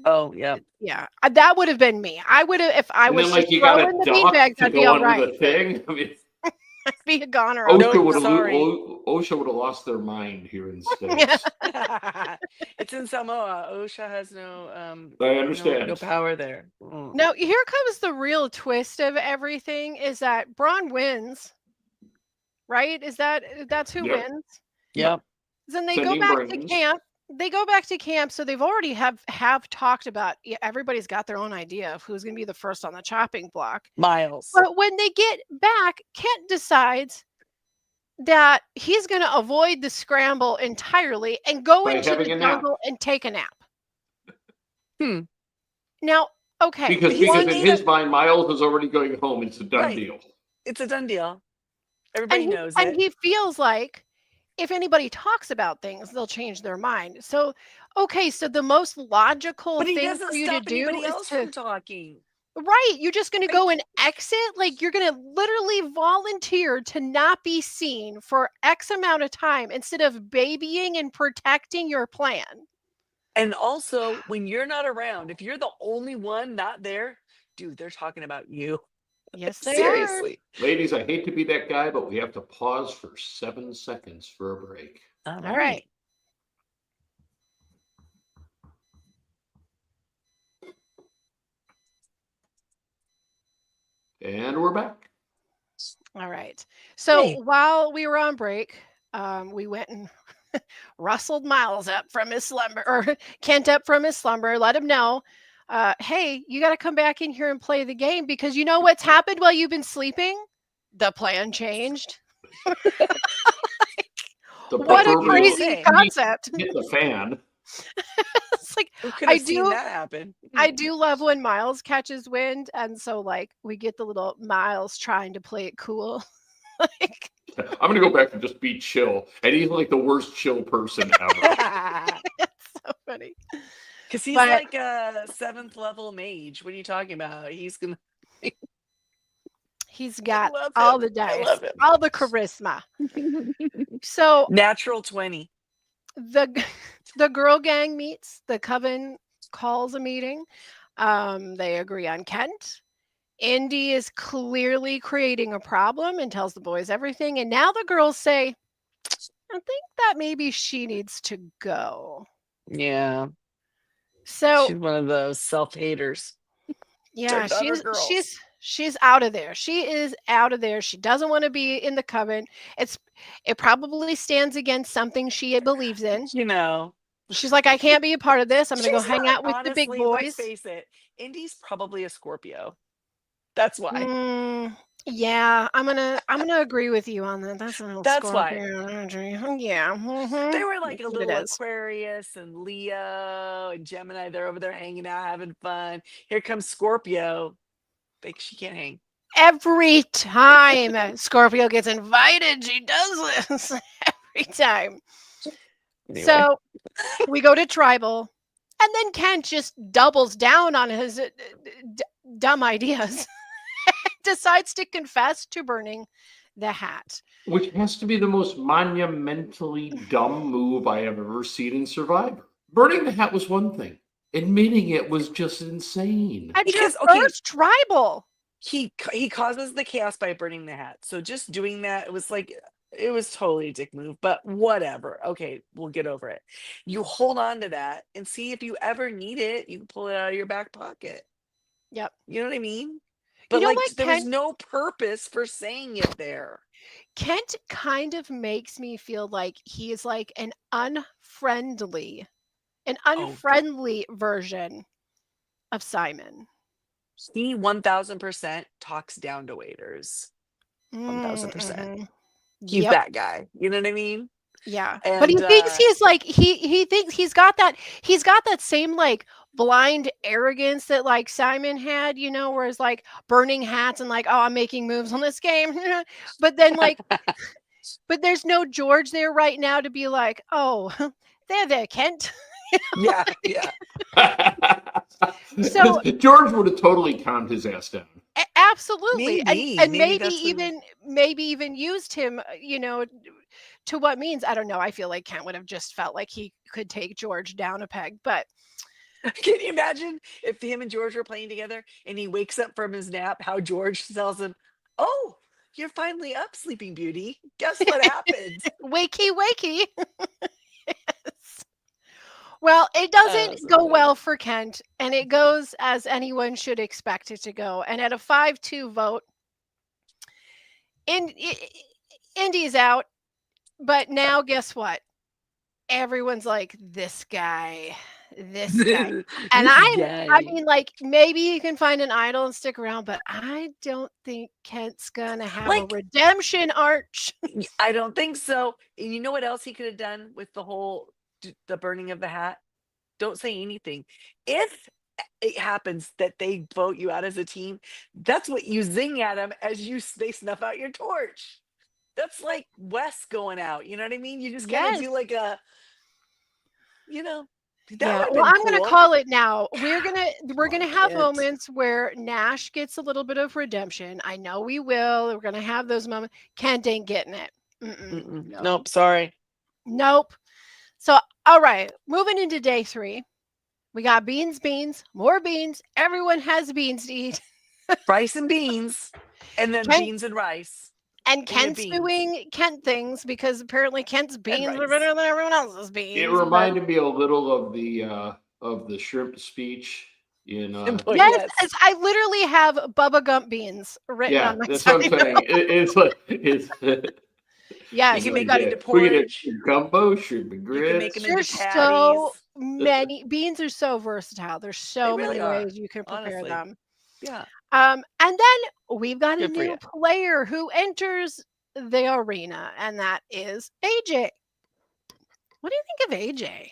Oh, yeah. yeah, that would have been me. I would have, if I And was then, like, just you got throwing a the duck beanbags, to I'd be go all under right. the thing. I mean, I'd be a goner. OSHA would have sorry. OSHA would have lost their mind here in the States. It's in Samoa. OSHA has no I understand. no power there. Now, here comes the real twist of everything: is that Brawn wins, right? That's who Yep. wins? Yep. Then they Sending go back brains. to camp. They go back to camp, so they've already have talked about. Yeah, everybody's got their own idea of who's going to be the first on the chopping block. Miles. But when they get back, Kent decides that he's going to avoid the scramble entirely and go By into having the a nap. jungle and take a nap. Hmm. Now, okay, Because in his mind, Miles is already going home. It's a done deal. It's a done deal. Everybody knows it. And he feels like if anybody talks about things, they'll change their mind. So, okay, so the most logical thing for you to do is from talking. Right, you're just going to go and exit, like you're going to literally volunteer to not be seen for X amount of time instead of babying and protecting your plan. And also, when you're not around, if you're the only one not there, dude, they're talking about you. Yes, they Seriously. Ladies, I hate to be that guy, but we have to pause for 7 seconds for a break. All right. And we're back. All right. So while we were on break, we went and rustled Miles up from his slumber, or Kent up from his slumber, let him know, hey, you got to come back in here and play the game because you know what's happened while you've been sleeping? The plan changed. What a crazy concept. Hit the fan. It's like, seen that happen. I do love when Miles catches wind, and so like we get the little Miles trying to play it cool. Like, I'm gonna go back and just be chill, and he's like the worst chill person ever. It's so funny because he's like a 7th level mage. What are you talking about? He's got all the dice, all the charisma. So natural 20. The girl gang meets. The coven calls a meeting. They agree on Kent. Indy is clearly creating a problem and tells the boys everything. And now the girls say, I think that maybe she needs to go. Yeah. So she's one of those self-haters. Yeah, she's out of there. She is out of there. She doesn't want to be in the coven. It probably stands against something she believes in. You know. She's like, I can't be a part of this. I'm going to go hang out with the big boys. Let's face it. Indy's probably a Scorpio. That's why. Yeah, I'm gonna agree with you on that. That's why. Energy. Yeah, they were like a little Aquarius and Leo and Gemini. They're over there hanging out, having fun. Here comes Scorpio. Like she can't hang. Every time Scorpio gets invited, she does this every time. Anyway. So we go to tribal, and then Kent just doubles down on his dumb ideas. Decides to confess to burning the hat. Which has to be the most monumentally dumb move I have ever seen in Survivor. Burning the hat was one thing. Admitting it was just insane. Because first tribal. He causes the chaos by burning the hat. So just doing that, it was totally a dick move, but whatever. Okay, we'll get over it. You hold on to that and see if you ever need it, you can pull it out of your back pocket. Yep. You know what I mean? But there was no purpose for saying it there. Kent kind of makes me feel like he is like an unfriendly an Oh, unfriendly version of Simon. he 1000% talks down to waiters. Mm, 1000%. mhm. He's Yep. that guy. You know what I mean? Yeah. But he And thinks he's like he thinks he's got that same like blind arrogance that like Simon had, where it's like burning hats and like, oh, I'm making moves on this game. But then like but there's no George there right now to be like, oh, there, Kent. yeah, yeah. So George would have totally calmed his ass down. Absolutely, and Maybe that's what. maybe even used him, to what means I don't know. I feel like Kent would have just felt like he could take George down a peg, but Can you imagine if him and George were playing together and he wakes up from his nap? How George tells him, "Oh, you're finally up, Sleeping Beauty. Guess what happened?" wakey, wakey. Yes. Well, it doesn't So go funny. well for Kent, and it goes as anyone should expect it to go. And at a 5-2 vote, in, Indy's out. But now, guess what? Everyone's like, this guy. And This I guy. mean, like, maybe he can find an idol and stick around, but I don't think Kent's gonna have a Like, redemption arch. I don't think so. And you know what else he could have done with the whole the burning of the hat? Don't say anything. If it happens that they vote you out as a team, that's what you zing at them as they snuff out your torch. That's like Wes going out. You know what I mean? You just kind of Yes. do like a, you know, that Yeah, would have well, been I'm gonna cool. call it now. We're Come gonna on, have Kent. moments where Nash gets a little bit of redemption. I know we will. We're gonna have those moments. Kent ain't getting it. No. Nope, sorry. Nope. So, all right, moving into day 3. We got beans, more beans. Everyone has beans to eat. Rice and beans, and then Kent beans and rice, and and you have Kent's beans doing Kent things because apparently Kent's and beans are rice. better than everyone else's It beans. But reminded me a little of the shrimp speech in But yes, yes, I literally have Bubba Gump beans written on yeah, my that's what I'm side. saying. It's like it's you Yes, can like, make we've them got yeah, into we get it porridge. gumbo, shrimp and You can make them grits. into there's so patties. many beans are so versatile. There's They so really many are, ways you can prepare honestly. them. Yeah, And then we've got a good for new you. player who enters the arena, and that is AJ. What do you think of AJ?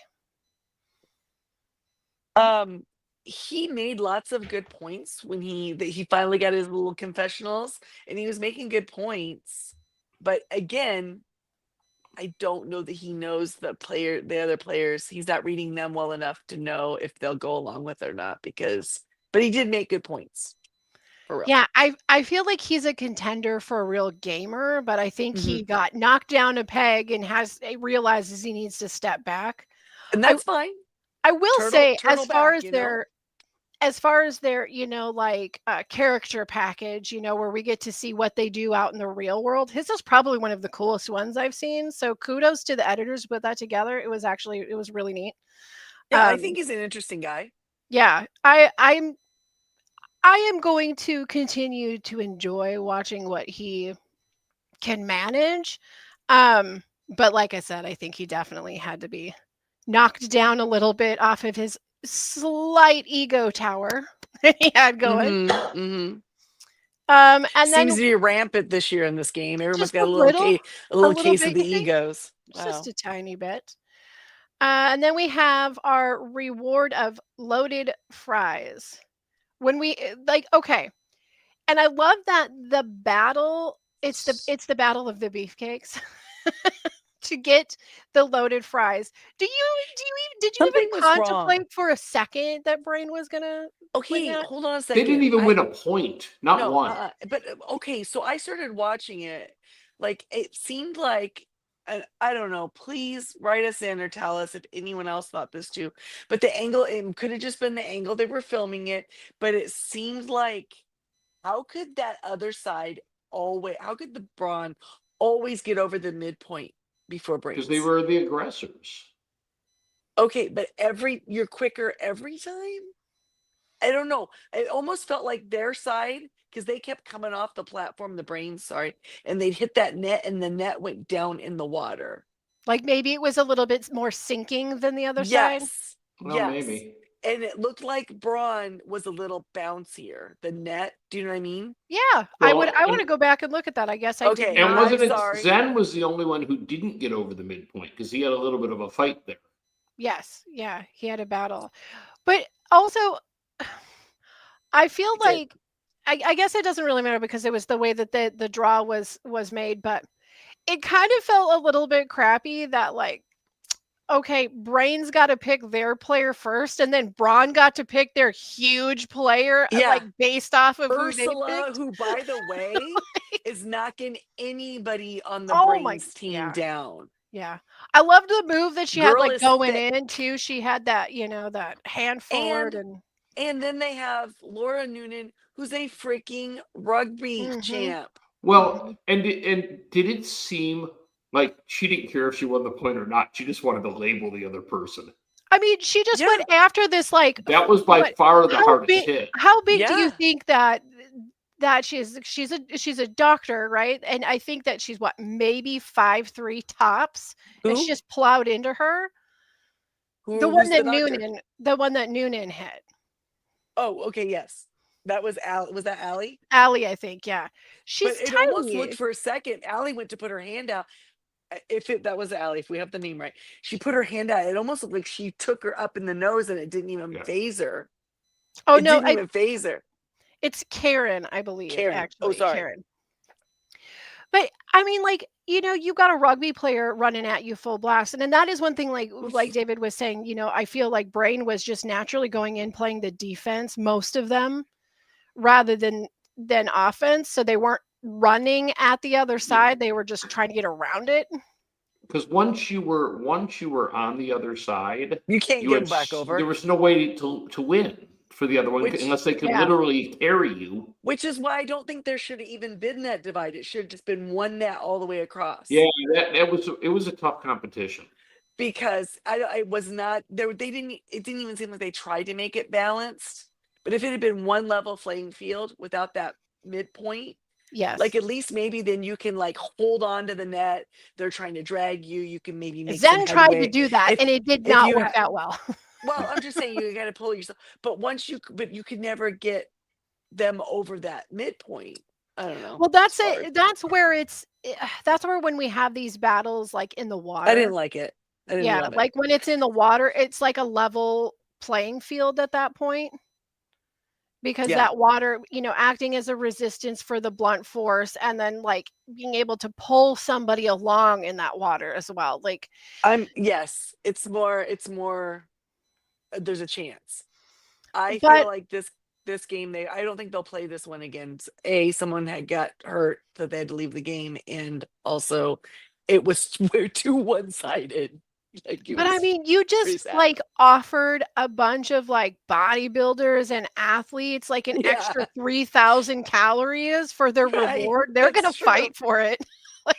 Um, he made lots of good points when he finally got his little confessionals, and he was making good points. But again, I don't know that he knows the other players. He's not reading them well enough to know if they'll go along with it or not. But he did make good points for real. Yeah, I feel like he's a contender for a real gamer, but I think Hmm. he got knocked down a peg and realizes he needs to step back. And I that's fine. I will say Turtle back, you know. as far as their, like character package, where we get to see what they do out in the real world, his is probably one of the coolest ones I've seen. So kudos to the editors who put that together. It was really neat. Yeah, I Um, think he's an interesting guy. yeah, I am going to continue to enjoy watching what he can manage. But like I said, I think he definitely had to be knocked down a little bit off of his slight ego tower that he had going. Hmm. And then Seems to be rampant this year in this game. Everyone's just got a a little little case of bit, the you think? egos. Just Wow. a tiny bit. And then we have our reward of loaded fries. When we okay, and I love that the battle. It's the battle of the beefcakes to get the loaded fries. Did you Something even was wrong. contemplate for a second that Brain was gonna win Okay, that? hold on a They didn't second. even win a point, not No, one. but okay, so I started watching it. Like it seemed like, and I don't know. Please write us in or tell us if anyone else thought this too. But the angle, it could have just been the angle they were filming it. But it seemed like, how could that other side always? How could the Brawn always get over the midpoint before Because they Brains? were the aggressors. Okay, but you're quicker every time. I don't know. It almost felt like their side because they kept coming off the platform, the brains, sorry, and they'd hit that net and the net went down in the water. Like maybe it was a little bit more sinking than the other side? Yes. Well, Yes. maybe. And it looked like Brawn was a little bouncier. The net, do you know what I mean? Yeah, I Well, want to go back and look at that. I guess I did Okay, And not. wasn't I'm it sorry. Zen was the only one who didn't get over the midpoint because he had a little bit of a fight there. Yes, yeah, he had a battle. But also, I feel He did. like I guess it doesn't really matter because it was the way that the draw was made, but it kind of felt a little bit crappy that like, okay, Brain's got to pick their player first, and then Brawn got to pick their huge player, Yeah. like based off of who they Ursula, picked. who, by the way, is knocking anybody on the Oh my, Brains team yeah, down. yeah. I loved the move that she had Girl like is going thick. in too. She had that, that hand forward And then they have Laura Noonan, who's a freaking rugby Mhm. champ. Well, and did it seem like she didn't care if she won the point or not? She just wanted to label the other person. I mean, she just Yeah. went after this like That was by far the hardest big, hit. how big do you Yeah. think that she's a doctor, right? And I think that she's what, maybe 5'3" tops, and she Who? just plowed into her. Who's the doctor? The one that Noonan hit. Oh, okay, yes. That was Was that Allie? Allie, I think, yeah. She's But it almost tiny. looked for a second. Allie went to put her hand out. That was Allie, if we have the name right, she put her hand out. It almost looked like she took her up in the nose, and it didn't even phase her. Oh It no, didn't even phase her. it's Karen, I believe, Karen. actually. Oh, sorry. Karen. But I mean, like, you got a rugby player running at you full blast. And then that is one thing, like David was saying, I feel like Brain was just naturally going in playing the defense, most of them, rather than offense. So they weren't running at the other side. They were just trying to get around it. Because once you were on the other side, You can't you get had them back over. there was no way to win for the other one unless they could literally carry you. Which is why I don't think there should have even been that divide. It should have just been one net all the way across. Yeah, it was a tough competition. Because it was not there. It didn't even seem like they tried to make it balanced. But if it had been one level playing field without that midpoint, Yes. like at least maybe then you can like hold on to the net. They're trying to drag you. You can maybe make Zen some tried headway. to do that, and it did not work out well. Well, I'm just saying you got to pull yourself. But you could never get them over that midpoint. I don't know. Well, that's it. That's where when we have these battles like in the water. I didn't like it. I didn't love it. Like when it's in the water, it's like a level playing field at that point. Because that water, acting as a resistance for the blunt force, and then like being able to pull somebody along in that water as well. Like yes, it's more there's a chance. I feel like this game, I don't think they'll play this one again. Someone had got hurt that they had to leave the game, and also we're too one-sided. But I mean, you just like offered a bunch of like bodybuilders and athletes like an extra 3,000 calories for their reward. They're going to fight for it. Like,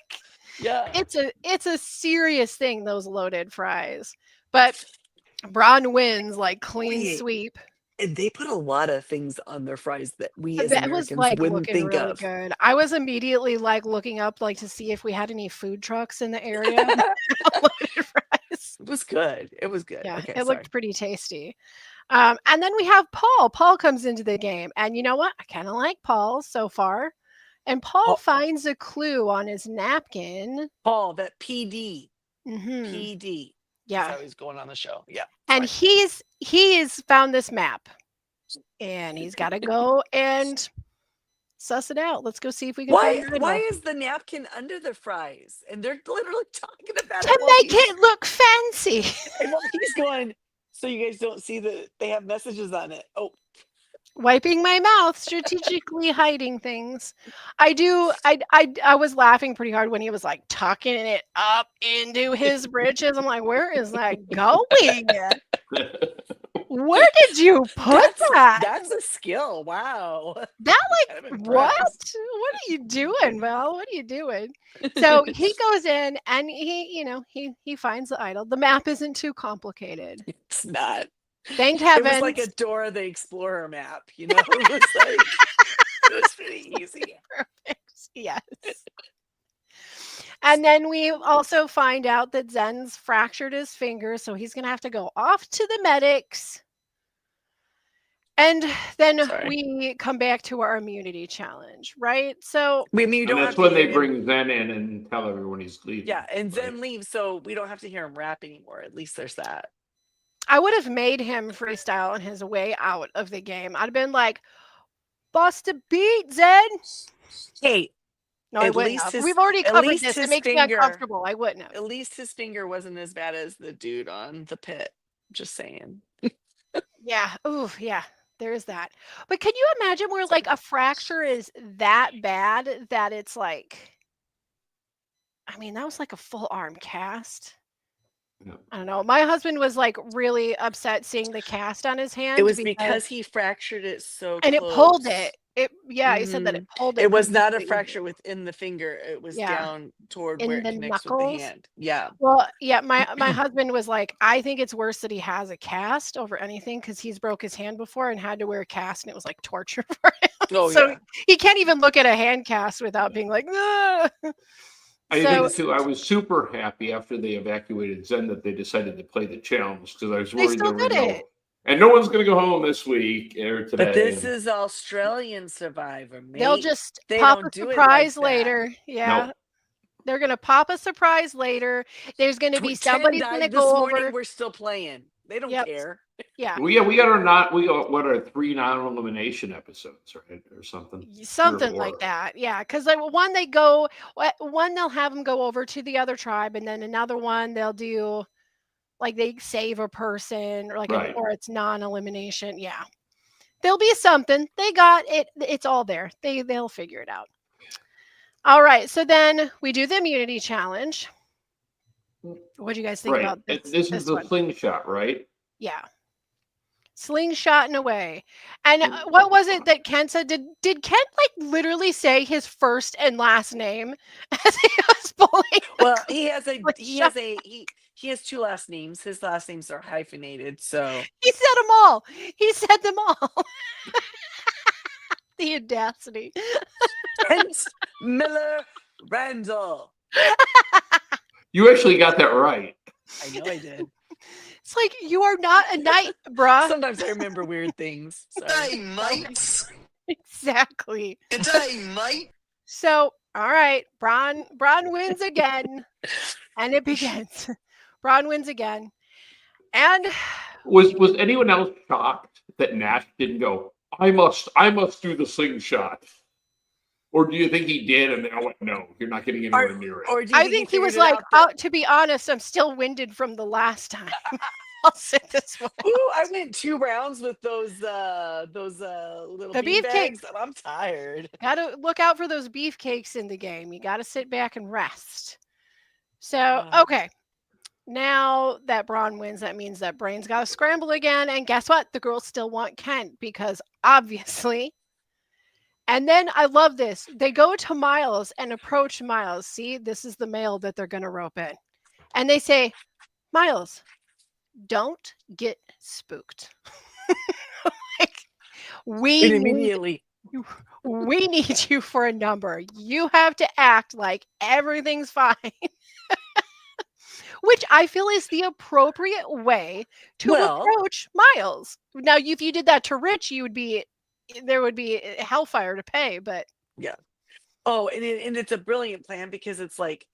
it's a serious thing, those loaded fries. But Brawn wins like clean sweep. And they put a lot of things on their fries that we as That Americans was like wouldn't looking think really of. good. I was immediately like looking up like to see if we had any food trucks in the area. Loaded fries. It was good. It was good. Yeah, okay, it looked pretty tasty. And then we have Paul. Paul comes into the game, and you know what? I kind of like Paul so far. And Paul finds a clue on his napkin. Paul, that PD. Mm-hmm. PD. Yeah. That's how he's going on the show. Yeah. And he's found this map. And he's got to go and suss it out. Let's go see if we can find it. Why is the napkin under the fries? And they're literally talking about it. To make it look fancy. And while he's going, so you guys don't see that they have messages on it. Oh. Wiping my mouth, strategically hiding things. I was laughing pretty hard when he was like tucking it up into his britches. I'm like, where is that going? Where did you put that? That's a skill. Wow. That like what? What are you doing, Val? What are you doing? So he goes in and he finds the idol. The map isn't too complicated. It's not. Thank heavens. It was like a Dora the Explorer map, It was pretty easy. Perfect. Yes. And then we also find out that Zen's fractured his finger, so he's gonna have to go off to the medics. And then Sorry. we come back to our immunity challenge, right? So I mean, you And don't have that's to when they hear him. bring Zen in and tell everyone he's leaving. Yeah, and right? Zen leaves, so we don't have to hear him rap anymore. At least there's that. I would have made him freestyle on his way out of the game. I'd have been like, "Bust a beat, Zen." Hey, No, I at wouldn't least have. his We've already at covered least this. It his makes me finger uncomfortable. I wouldn't have. at least his finger wasn't as bad as the dude on the pit. Just saying. Yeah. Ooh, yeah. There's that. But can you imagine where Sorry. like a fracture is that bad that it's like, I mean, that was like a full arm cast. Yeah. I don't know. My husband was like really upset seeing the cast on his It hand was because because he fractured it so and it pulled it. close. Yeah, he said that it Mhm. pulled It it was not a completely. fracture within the finger. It was Yeah, down toward where in it the connects with the knuckles. hand. Yeah. Well, yeah, my husband was like, I think it's worse that he has a cast over anything because he's broke his hand before and had to wear a cast, and it was like torture for him. Oh So yeah. he can't even look at a hand cast without being like, "Ugh." I So think too. I was super happy after they evacuated Zen that they decided to play the challenge because I was they worried still they were did going to it. go. And no one's going to go home this week or today. But this and- is Australian Survivor, They'll mate. just They pop a don't do it like surprise that. later. Yeah. No. They're gonna pop a surprise later. There's gonna be Ken somebody's gonna died this go morning. over. We're still playing. They don't Yep. care. Yeah. We got our not we got what are 3 non-elimination episodes, right, or something. Something like that. Yeah. Because like one one they'll have them go over to the other tribe, and then another one they'll do like they save a person or like Right. or it's non-elimination. Yeah. There'll be something. They got it. It's all there. They'll figure it out. All right. So then we do the immunity challenge. What do you guys think Right. about This is the one? slingshot, right? Yeah. Slingshotting away. And what was it that Ken said? Did Ken like literally say his first and last name as he was pulling? Well, he has 2 last names. His last names are hyphenated, so He said them all. He said them all. The audacity. Kent Miller Randall. You actually got that right. I know I did. It's like you are not a knight, bruh. Sometimes I remember weird things. Sorry. Day, mate. Exactly. Good day, mate. So, all right, Brawn wins again, and it begins. Brawn wins again, and Was anyone else shocked that Nash didn't go, I must do the slingshot? Or do you think he did and then I went, no, you're not getting anywhere near it? Or do you I think he figured was it like, out that- to be honest, I'm still winded from the last time. I'll sit this one. Ooh, I went 2 rounds with those little The bean beefcakes. bags, and I'm tired. Gotta look out for those beefcakes in the game. You gotta sit back and rest. So, okay. Now that Braun wins, that means that Brain's got to scramble again. And guess what? The girls still want Kent because obviously. And then I love this. They go to Miles and approach Miles. See, this is the male that they're going to rope in. And they say, Miles, don't get spooked. Like, And we immediately, need you for a number. You have to act like everything's fine. Which I feel is the appropriate way to approach Miles. Now, if you did that to Rich, there would be hellfire to pay, but yeah. Oh, and it's a brilliant plan because it's like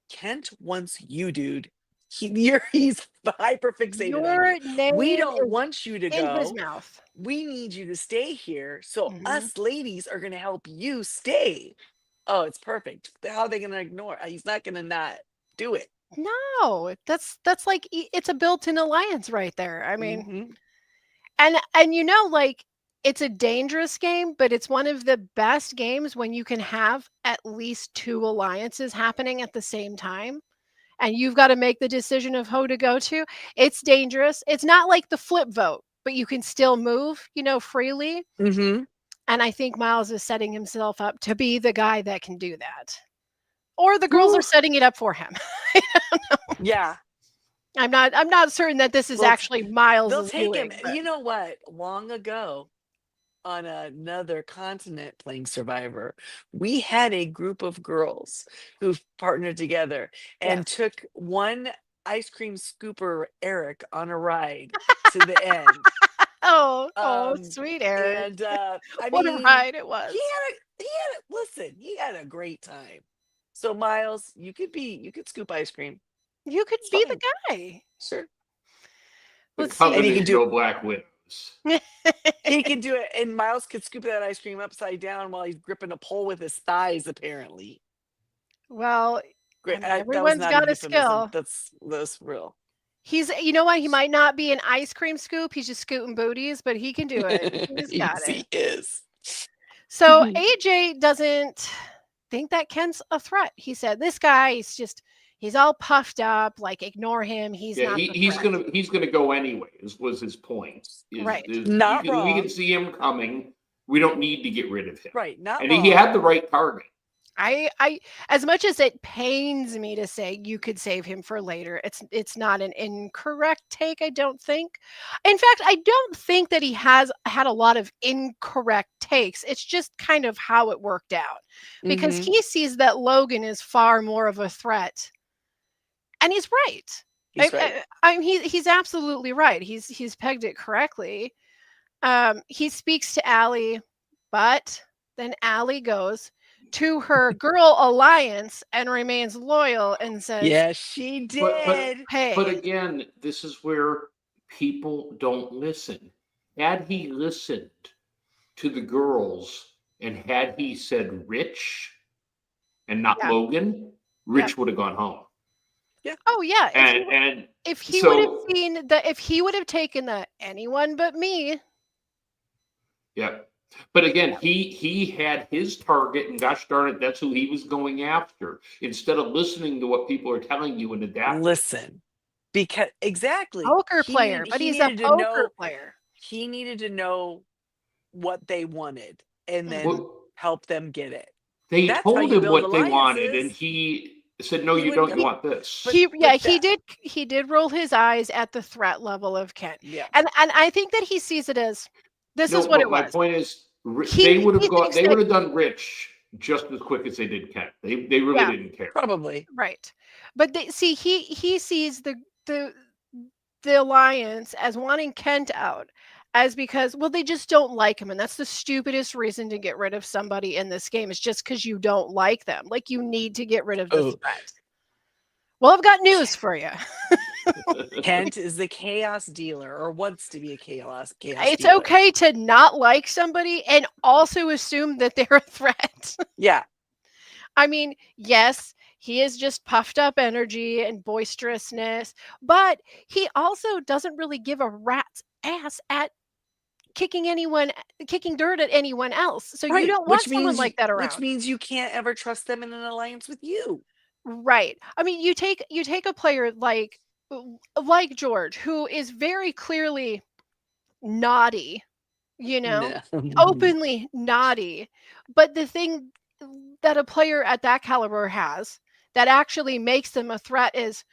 Kent wants you, dude. He's hyper fixated on your you. name We don't is want you to in his go. mouth. We need you to stay here. So Mhm. us ladies are going to help you stay. Oh, it's perfect. How are they going to ignore? He's not going to not do it. No, that's like it's a built-in alliance right there. I mean, Mhm. and like it's a dangerous game, but it's one of the best games when you can have at least 2 alliances happening at the same time. And you've got to make the decision of who to go to. It's dangerous. It's not like the flip vote, but you can still move, freely. Mhm. And I think Miles is setting himself up to be the guy that can do that. Or the girls are setting it up for him. I don't know. Yeah. I'm not certain that this is Well, actually Miles. They'll take doing, him. but You know what? Long ago, on another continent playing Survivor, we had a group of girls who partnered together and Yes. took one ice cream scooper Eric on a ride to the end. Oh, sweet Eric. And I What a mean, ride it was. he had a great time. So Miles, you could scoop ice cream. You could It's be fine. the guy. Sure. The Let's see. And he Covenant, can do- no Black Widows. He can do it, and Miles could scoop that ice cream upside down while he's gripping a pole with his thighs, apparently. Well, Great. I mean, That was everyone's not got a a skill. That's real. You know what? He might not be an ice cream scoop. He's just scooting booties, but he can do it. He's got Yes, it. he is. So AJ doesn't think that Ken's a threat. He said, "This guy is he's all puffed up. Like, ignore him. He's Yeah, not the he's threat." gonna go anyway. Was his point? Right. Not we wrong. can see him coming. We don't need to get rid of him. Right, not And wrong. he had the right target. I as much as it pains me to say you could save him for later, it's not an incorrect take, I don't think. In fact, I don't think that he has had a lot of incorrect takes. It's just kind of how it worked out. Because Mhm. he sees that Logan is far more of a threat. And he's right. He's right. He's absolutely right. He's pegged it correctly. He speaks to Allie, but then Allie goes to her girl alliance and remains loyal and says, Yes, she But- did. "Hey, But again, this is where people don't listen. Had he listened to the girls and had he said Rich and not Yeah. Logan, Rich would have gone home. oh yeah, And if he would have so- seen the if he would have taken the anyone but me." yeah. But again, he had his target, and gosh darn it, that's who he was going after. Instead of listening to what people are telling you and adapting. Listen, because exactly Poker he player, need- but he he's a needed to poker know- player. He needed to know what they wanted and then Well, help them get it. they That's how told you him build what they wanted, and alliances. he said, "No, He you would- don't. he- You want this." But- He did roll his eyes at the threat level of Ken. Yeah. And I think that he sees it as this No, is what but it my was. point is, He- they would he have gone. thinks They that- would have done Rich just as quick as they did Ken. They really Yeah. didn't care. Probably. Right. But he sees the alliance as wanting Kent out as because, well, they just don't like him, and that's the stupidest reason to get rid of somebody in this game is just because you don't like them. Like, you need to get rid of the Oh. threat. Well, I've got news for you. Kent is the chaos dealer, or wants to be a chaos It's dealer. okay to not like somebody and also assume that they're a threat. Yeah. I mean, yes, he is just puffed up energy and boisterousness, but he also doesn't really give a rat's ass at kicking dirt at anyone else. So you Right. don't want Which someone means like that around. Which means you can't ever trust them in an alliance with you. Right. I mean, you take a player like George, who is very clearly naughty, No. openly naughty. But the thing that a player at that caliber has that actually makes them a threat is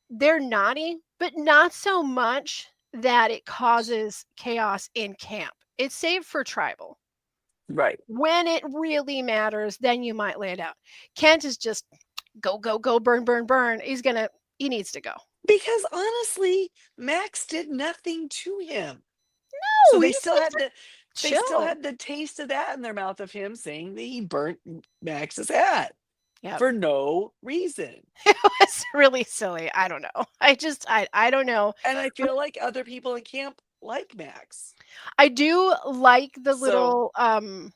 they're naughty, but not so much that it causes chaos in camp. It's saved for tribal. Right. When it really matters, then you might lay it out. Kent is just go, burn, burn, burn. He needs to go. Because honestly, Max did nothing to him. No, So they he still just had needs the they still had the taste of that in their mouth of him saying that he burnt Max's hat Yep. for no reason. It was really silly. I don't know. I don't know. And I feel like other people in camp like Max. I do like the So- little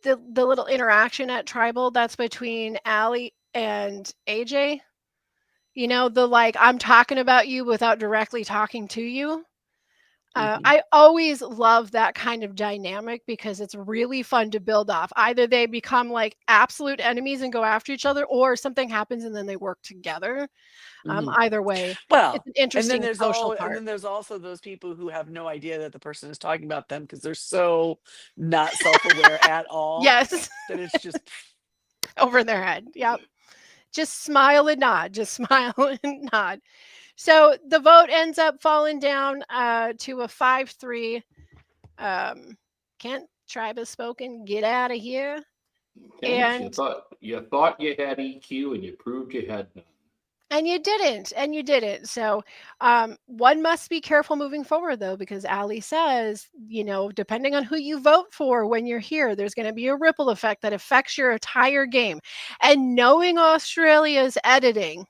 the little interaction at tribal that's between Allie and AJ. The like, I'm talking about you without directly talking to you. Mhm. I always love that kind of dynamic because it's really fun to build off. Either they become like absolute enemies and go after each other, or something happens and then they work together. Mhm. Either way, Well, it's an interesting social and part. then there's also those people who have no idea that the person is talking about them because they're so not self-aware at all. Yes, That it's just over their head. Yep. Just smile and nod. Just smile and nod. So the vote ends up falling down to a 5-3 Kent tribe has spoken. Get out of here. Kent, And you thought you had EQ, and you proved you had none. And you didn't. And you didn't. So one must be careful moving forward, though, because Ali says, depending on who you vote for when you're here, there's going to be a ripple effect that affects your entire game. And knowing Australia's editing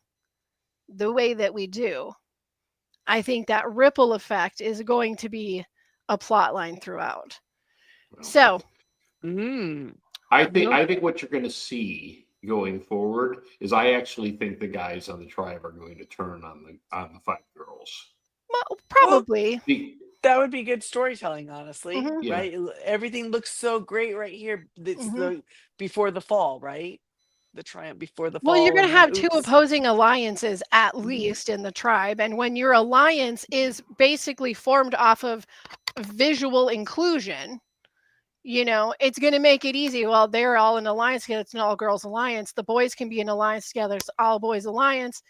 the way that we do, I think that ripple effect is going to be a plot line throughout. Well, So I think what you're going to see going forward is I actually think the guys on the tribe are going to turn on the 5 girls. well, probably. That would be good storytelling, honestly, Mhm. right? Everything looks so great right here. It's Mhm. before the fall, right? The triumph before the fall. Well, you're going to and then, have 2 oops. opposing alliances at least in the tribe. And when your alliance is basically formed off of visual inclusion, it's going to make it easy. Well, they're all in alliance together. It's an all girls alliance. The boys can be in alliance together. It's all boys alliance.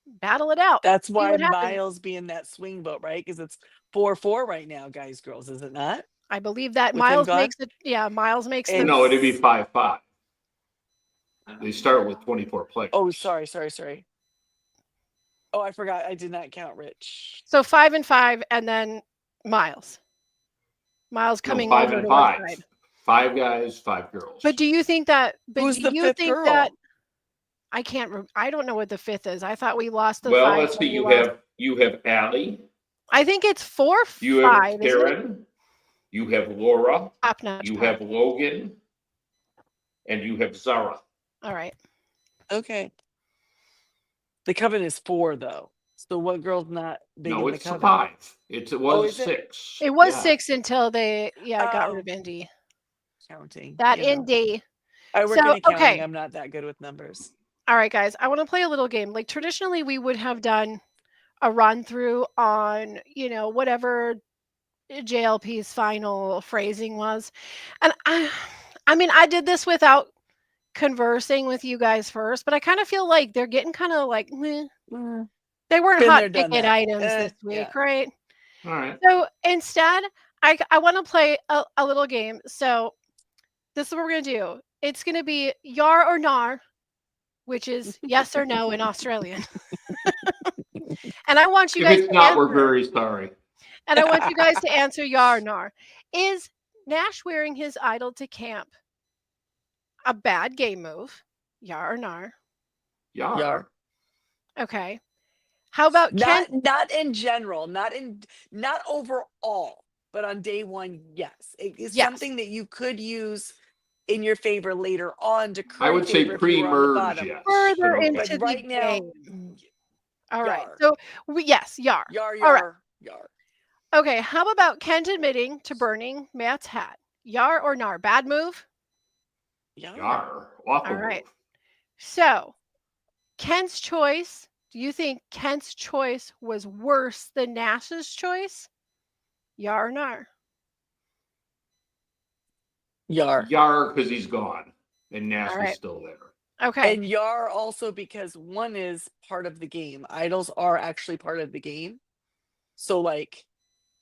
Battle it out. That's See why what happens. Miles be in that swing boat, right? Because it's 4-4 right now, guys, girls, is it not? I believe that With him Miles gone? makes it. Yeah, Miles makes And the. No, it'd be 5-5. They start with 24 players. Oh, sorry. Oh, I forgot. I did not count Rich. So 5 and 5, and then Miles. Miles No, coming 5 over and to our 5. side. 5 guys, 5 girls. But do you think that? But Who's do the you 5th think girl? that? I can't. I don't know what the 5th is. I thought we lost the 5. Well, let's see. when we lost- You have Allie. I think it's 4, You 5. have Isn't it? Karen. You have Laura. Top notch. You pie. have Logan. And you have Zara. All right. Okay. The coven is 4, though. So what girl's not big No, in the it's a coven? 5. It was is it? 6. It was Yeah. 6 until they got Oh. rid of Indy. Counting. That you know. Indy. I work So, in accounting. okay. I'm not that good with numbers. All right, guys. I want to play a little game. Like traditionally, we would have done a run through on whatever JLP's final phrasing was, and I mean, I did this without conversing with you guys first, but I kind of feel like they're getting kind of like meh. They weren't Been hot there, done ticket that. items this week, Yeah. right? All right. So instead, I want to play a little game. So this is what we're gonna do. It's gonna be yar or nar, which is yes or no in Australian. And I want you If guys it's to not, answer. we're very sorry. And I want you guys to answer yar or nar. Is Nash wearing his idol to camp a bad game move? Yar or nar? Yar. Okay. How about Kent? Not in general, not overall, but on day 1, yes. It is Yes. something that you could use in your favor later on to I would say favor if you were on the pre-merge, bottom. yes. Further but okay. into But the right now, game. All right. yar. So yes, yar. Yar, All right. yar. Okay. How about Kent admitting to burning Matt's hat? Yar or nar? Bad move? Yar. Awful All right. move. So Kent's choice. Do you think Kent's choice was worse than Nash's choice? Yar or nar? Yar. Yar because he's gone. And Nash All is right. still there. Okay. And yar also because one is part of the game. Idols are actually part of the game. So like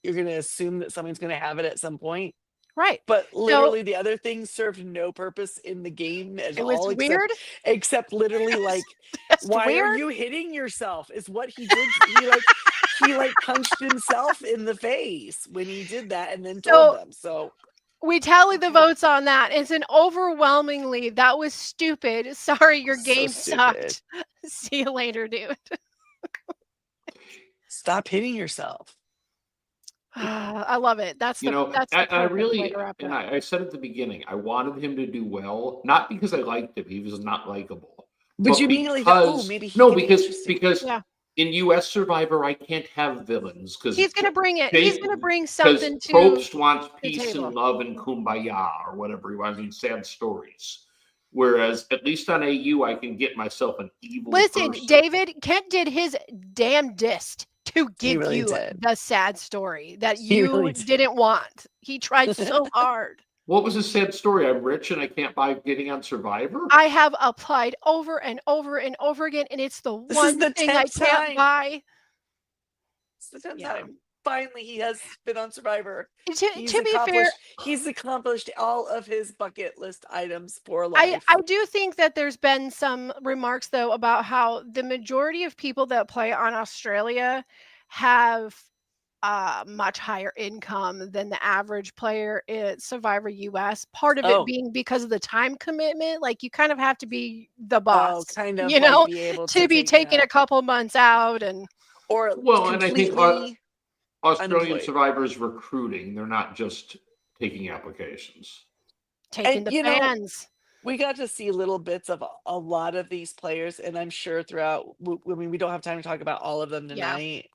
you're going to assume that someone's going to have it at some point. Right. But literally the other things served no purpose in the game at It was all. weird. Except literally like, Just why weird. are you hitting yourself? Is what he did. he punched himself in the face when he did that and then told them. So we tally the votes on that. It's an overwhelmingly that was stupid. Sorry, your game sucked. See you later, dude. Stop hitting yourself. I love it. That's the I really, way to wrap it and up. I said at the beginning, I wanted him to do well, not because I liked him; he was not likable. But you immediately thought, maybe he could be interesting. because in U.S. Survivor, I can't have villains because He's going to bring it. He's going to bring something to Probst wants the peace table. and love and kumbaya or whatever he wants, and sad stories. Whereas at least on AU, I can get myself an evil. Listen, person. David, Kent did his damnedest to give really you did. the sad story that He you really did. didn't want. He tried so hard. What was a sad story? I'm rich and I can't buy getting on Survivor. I have applied over and over and over again, and it's the This one is the thing I 10th can't time. buy. It's the 10th Yeah. time. finally he has been on Survivor. To be fair, He's accomplished all of his bucket list items for I life. do think that there's been some remarks though about how the majority of people that play on Australia have much higher income than the average player at Survivor US. Part of it being because of the time commitment. Like you kind of have to be the boss, kind of you like know, be able to be taking a couple months out and and I think Australian unemployed. Survivors recruiting. They're not just taking applications. taking the bans. We got to see little bits of a lot of these players, and I'm sure throughout. I mean, we don't have time to talk about all of them tonight,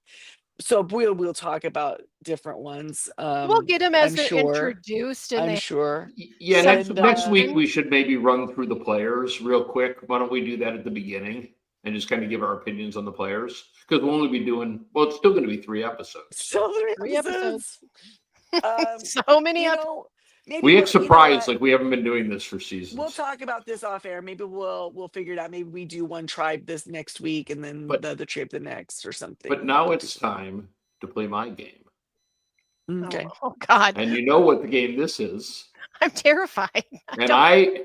so we'll talk about different ones. We'll get them as I'm they're sure. introduced, and I'm sure. Yeah, next week we should maybe run through the players real quick. Why don't we do that at the beginning and just kind of give our opinions on the players? Because we'll only be doing. Well, it's still going to be 3 episodes. So 3 episodes. So many episodes. Maybe we act surprised, like we haven't been doing this for seasons. We'll talk about this off air. Maybe we'll figure it out. Maybe we do one tribe this next week and then the other tribe the next or something. But now it's time to play my game. Okay. Oh God. And you know what the game this is. I'm terrified. I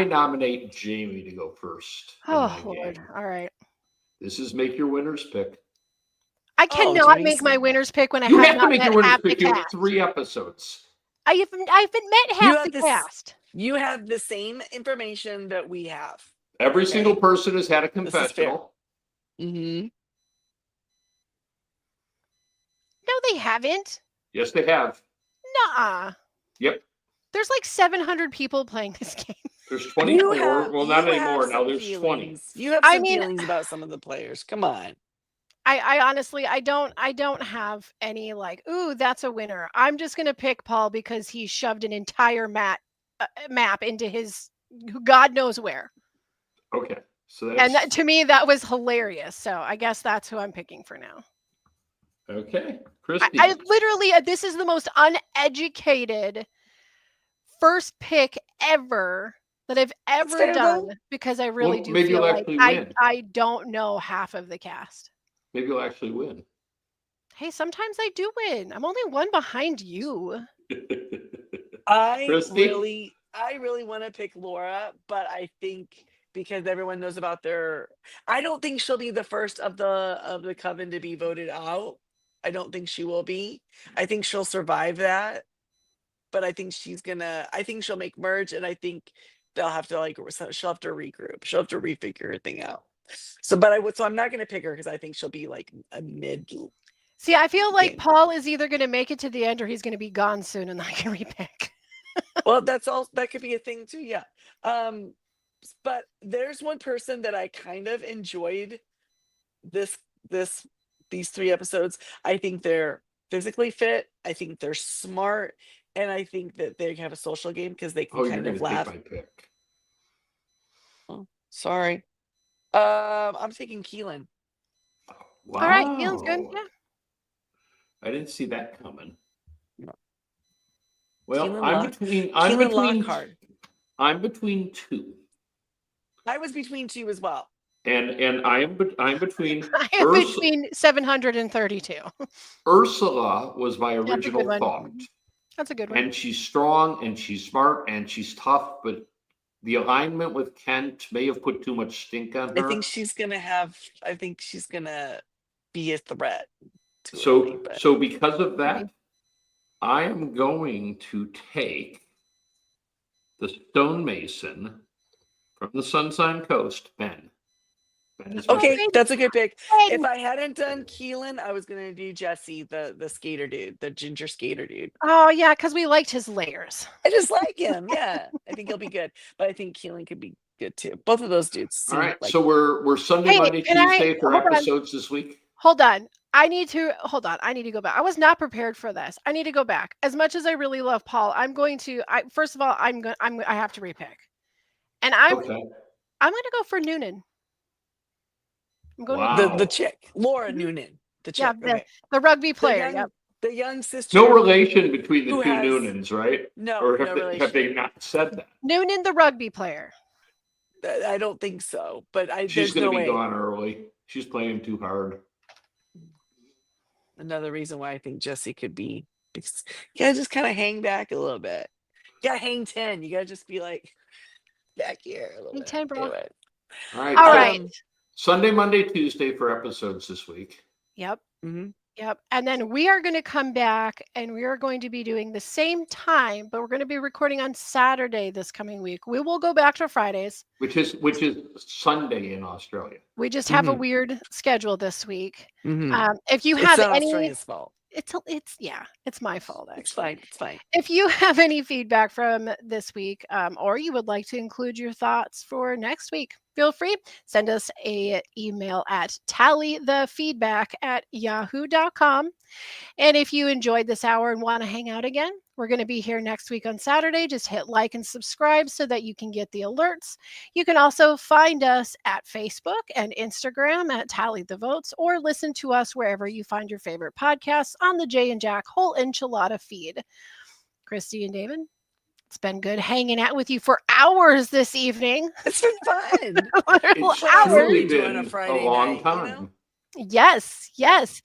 nominate Jamie to go first. Oh Lord. All right. This is make your winners pick. I cannot make my winners pick when I have to make your winners pick. You have 3 episodes. I haven't met half the cast. You have the same information that we have. Every single person has had a confessional. Mm-hmm. No, they haven't. Yes, they have. Nuh-uh. Yep. There's like 700 people playing this game. There's 24. Well, not anymore. Now there's 20. You have some feelings about some of the players. Come on. I honestly, I don't have any like, ooh, that's a winner. I'm just going to pick Paul because he shoved an entire map into his God knows where. Okay. So to me, that was hilarious. So I guess that's who I'm picking for now. Okay. Christy. I literally, this is the most uneducated first pick ever that I've ever done because I really do feel like I don't know half of the cast. Maybe you'll actually win. Hey, sometimes I do win. I'm only one behind you. I really want to pick Laura, but I think because everyone knows about I don't think she'll be the first of the coven to be voted out. I don't think she will be. I think she'll survive that, but I think she'll make merge, and I think they'll have to she'll have to regroup. She'll have to refigure her thing out. So I'm not going to pick her because I think she'll be like a mid. See, I feel like Paul is either going to make it to the end or he's going to be gone soon, and I can repick. Well, that could be a thing too. Yeah. But there's one person that I kind of enjoyed these 3 episodes. I think they're physically fit. I think they're smart, and I think that they have a social game because they can kind of laugh. Take my pick. Oh, sorry. I'm taking Keelan. Wow. All right, Keelan's good. Yeah. I didn't see that coming. No. Well, Keelan I'm between 2. I was between 2 as well. And I'm between I am between 732. Ursula was my original thought. That's a good one. And she's strong and she's smart and she's tough, but the alignment with Kent may have put too much stink on her. I think she's gonna be a threat. So because of that, I am going to take the stonemason from the Sunshine Coast, Ben. Okay, that's a good pick. If I hadn't done Keelan, I was gonna do Jesse, the skater dude, the ginger skater dude. Oh yeah, because we liked his layers. I just like him. Yeah, I think he'll be good. But I think Keelan could be good too. Both of those dudes. All right, so we're Sunday, Monday, Tuesday for episodes this week. Hold on. I need to go back. I was not prepared for this. I need to go back. As much as I really love Paul, I'm going to. First of all, I have to repick, and I'm going to go for Noonan. I'm going to the chick, Laura Noonan, the chick. Yeah, the rugby player. The young sister. No relation between the two Noonans, right? No, or have they not said that? Noonan, the rugby player. I don't think so, but she's going to be gone early. She's playing too hard. Another reason why I think Jesse could be. Because you gotta just kind of hang back a little bit. You gotta hang 10. You gotta just be like back here a little Hang bit. 10, bro. Anyway. All right. All so right. Sunday, Monday, Tuesday for episodes this week. Yep. Mm-hmm. Yep. And then we are going to come back and we are going to be doing the same time, but we're going to be recording on Saturday this coming week. We will go back to Fridays. Which is Sunday in Australia. We just have a Mhm. weird schedule this week. Mm-hmm. If you It's have not any, Australia's fault. it's my fault actually. It's fine. It's fine. If you have any feedback from this week, or you would like to include your thoughts for next week, feel free. Send us a email at tallythefeedback@yahoo.com. And if you enjoyed this hour and want to hang out again, we're going to be here next week on Saturday. Just hit like and subscribe so that you can get the alerts. You can also find us at Facebook and Instagram at Tally the Votes, or listen to us wherever you find your favorite podcasts on the Jay and Jack Whole Enchilada feed. Christy and David, it's been good hanging out with you for hours this evening. It's been fun. Literal It's What else hours. do we truly do on been a a Friday long night, time. you know? Yes, yes.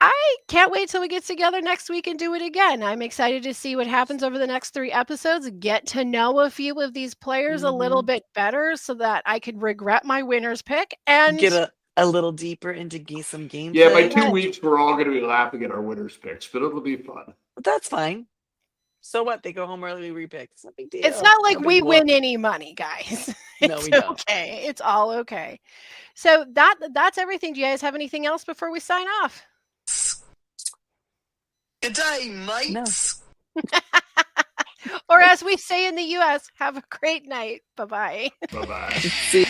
I can't wait till we get together next week and do it again. I'm excited to see what happens over the next 3 episodes, get to know a few of these players a little Mhm. bit better so that I could regret my winner's pick and Get a little deeper into some gameplay. Yeah, by 2 Yes. weeks, we're all going to be laughing at our winners' picks, but it'll be fun. But that's fine. So what? They go home early, we repick. It's no big deal. It's not like No big we whoop. win any money, guys. No, It's we don't. okay. It's all okay. So that's everything. Do you guys have anything else before we sign off? Good day, mates. Or as we say in the US, have a great night. Bye-bye. Bye bye. See.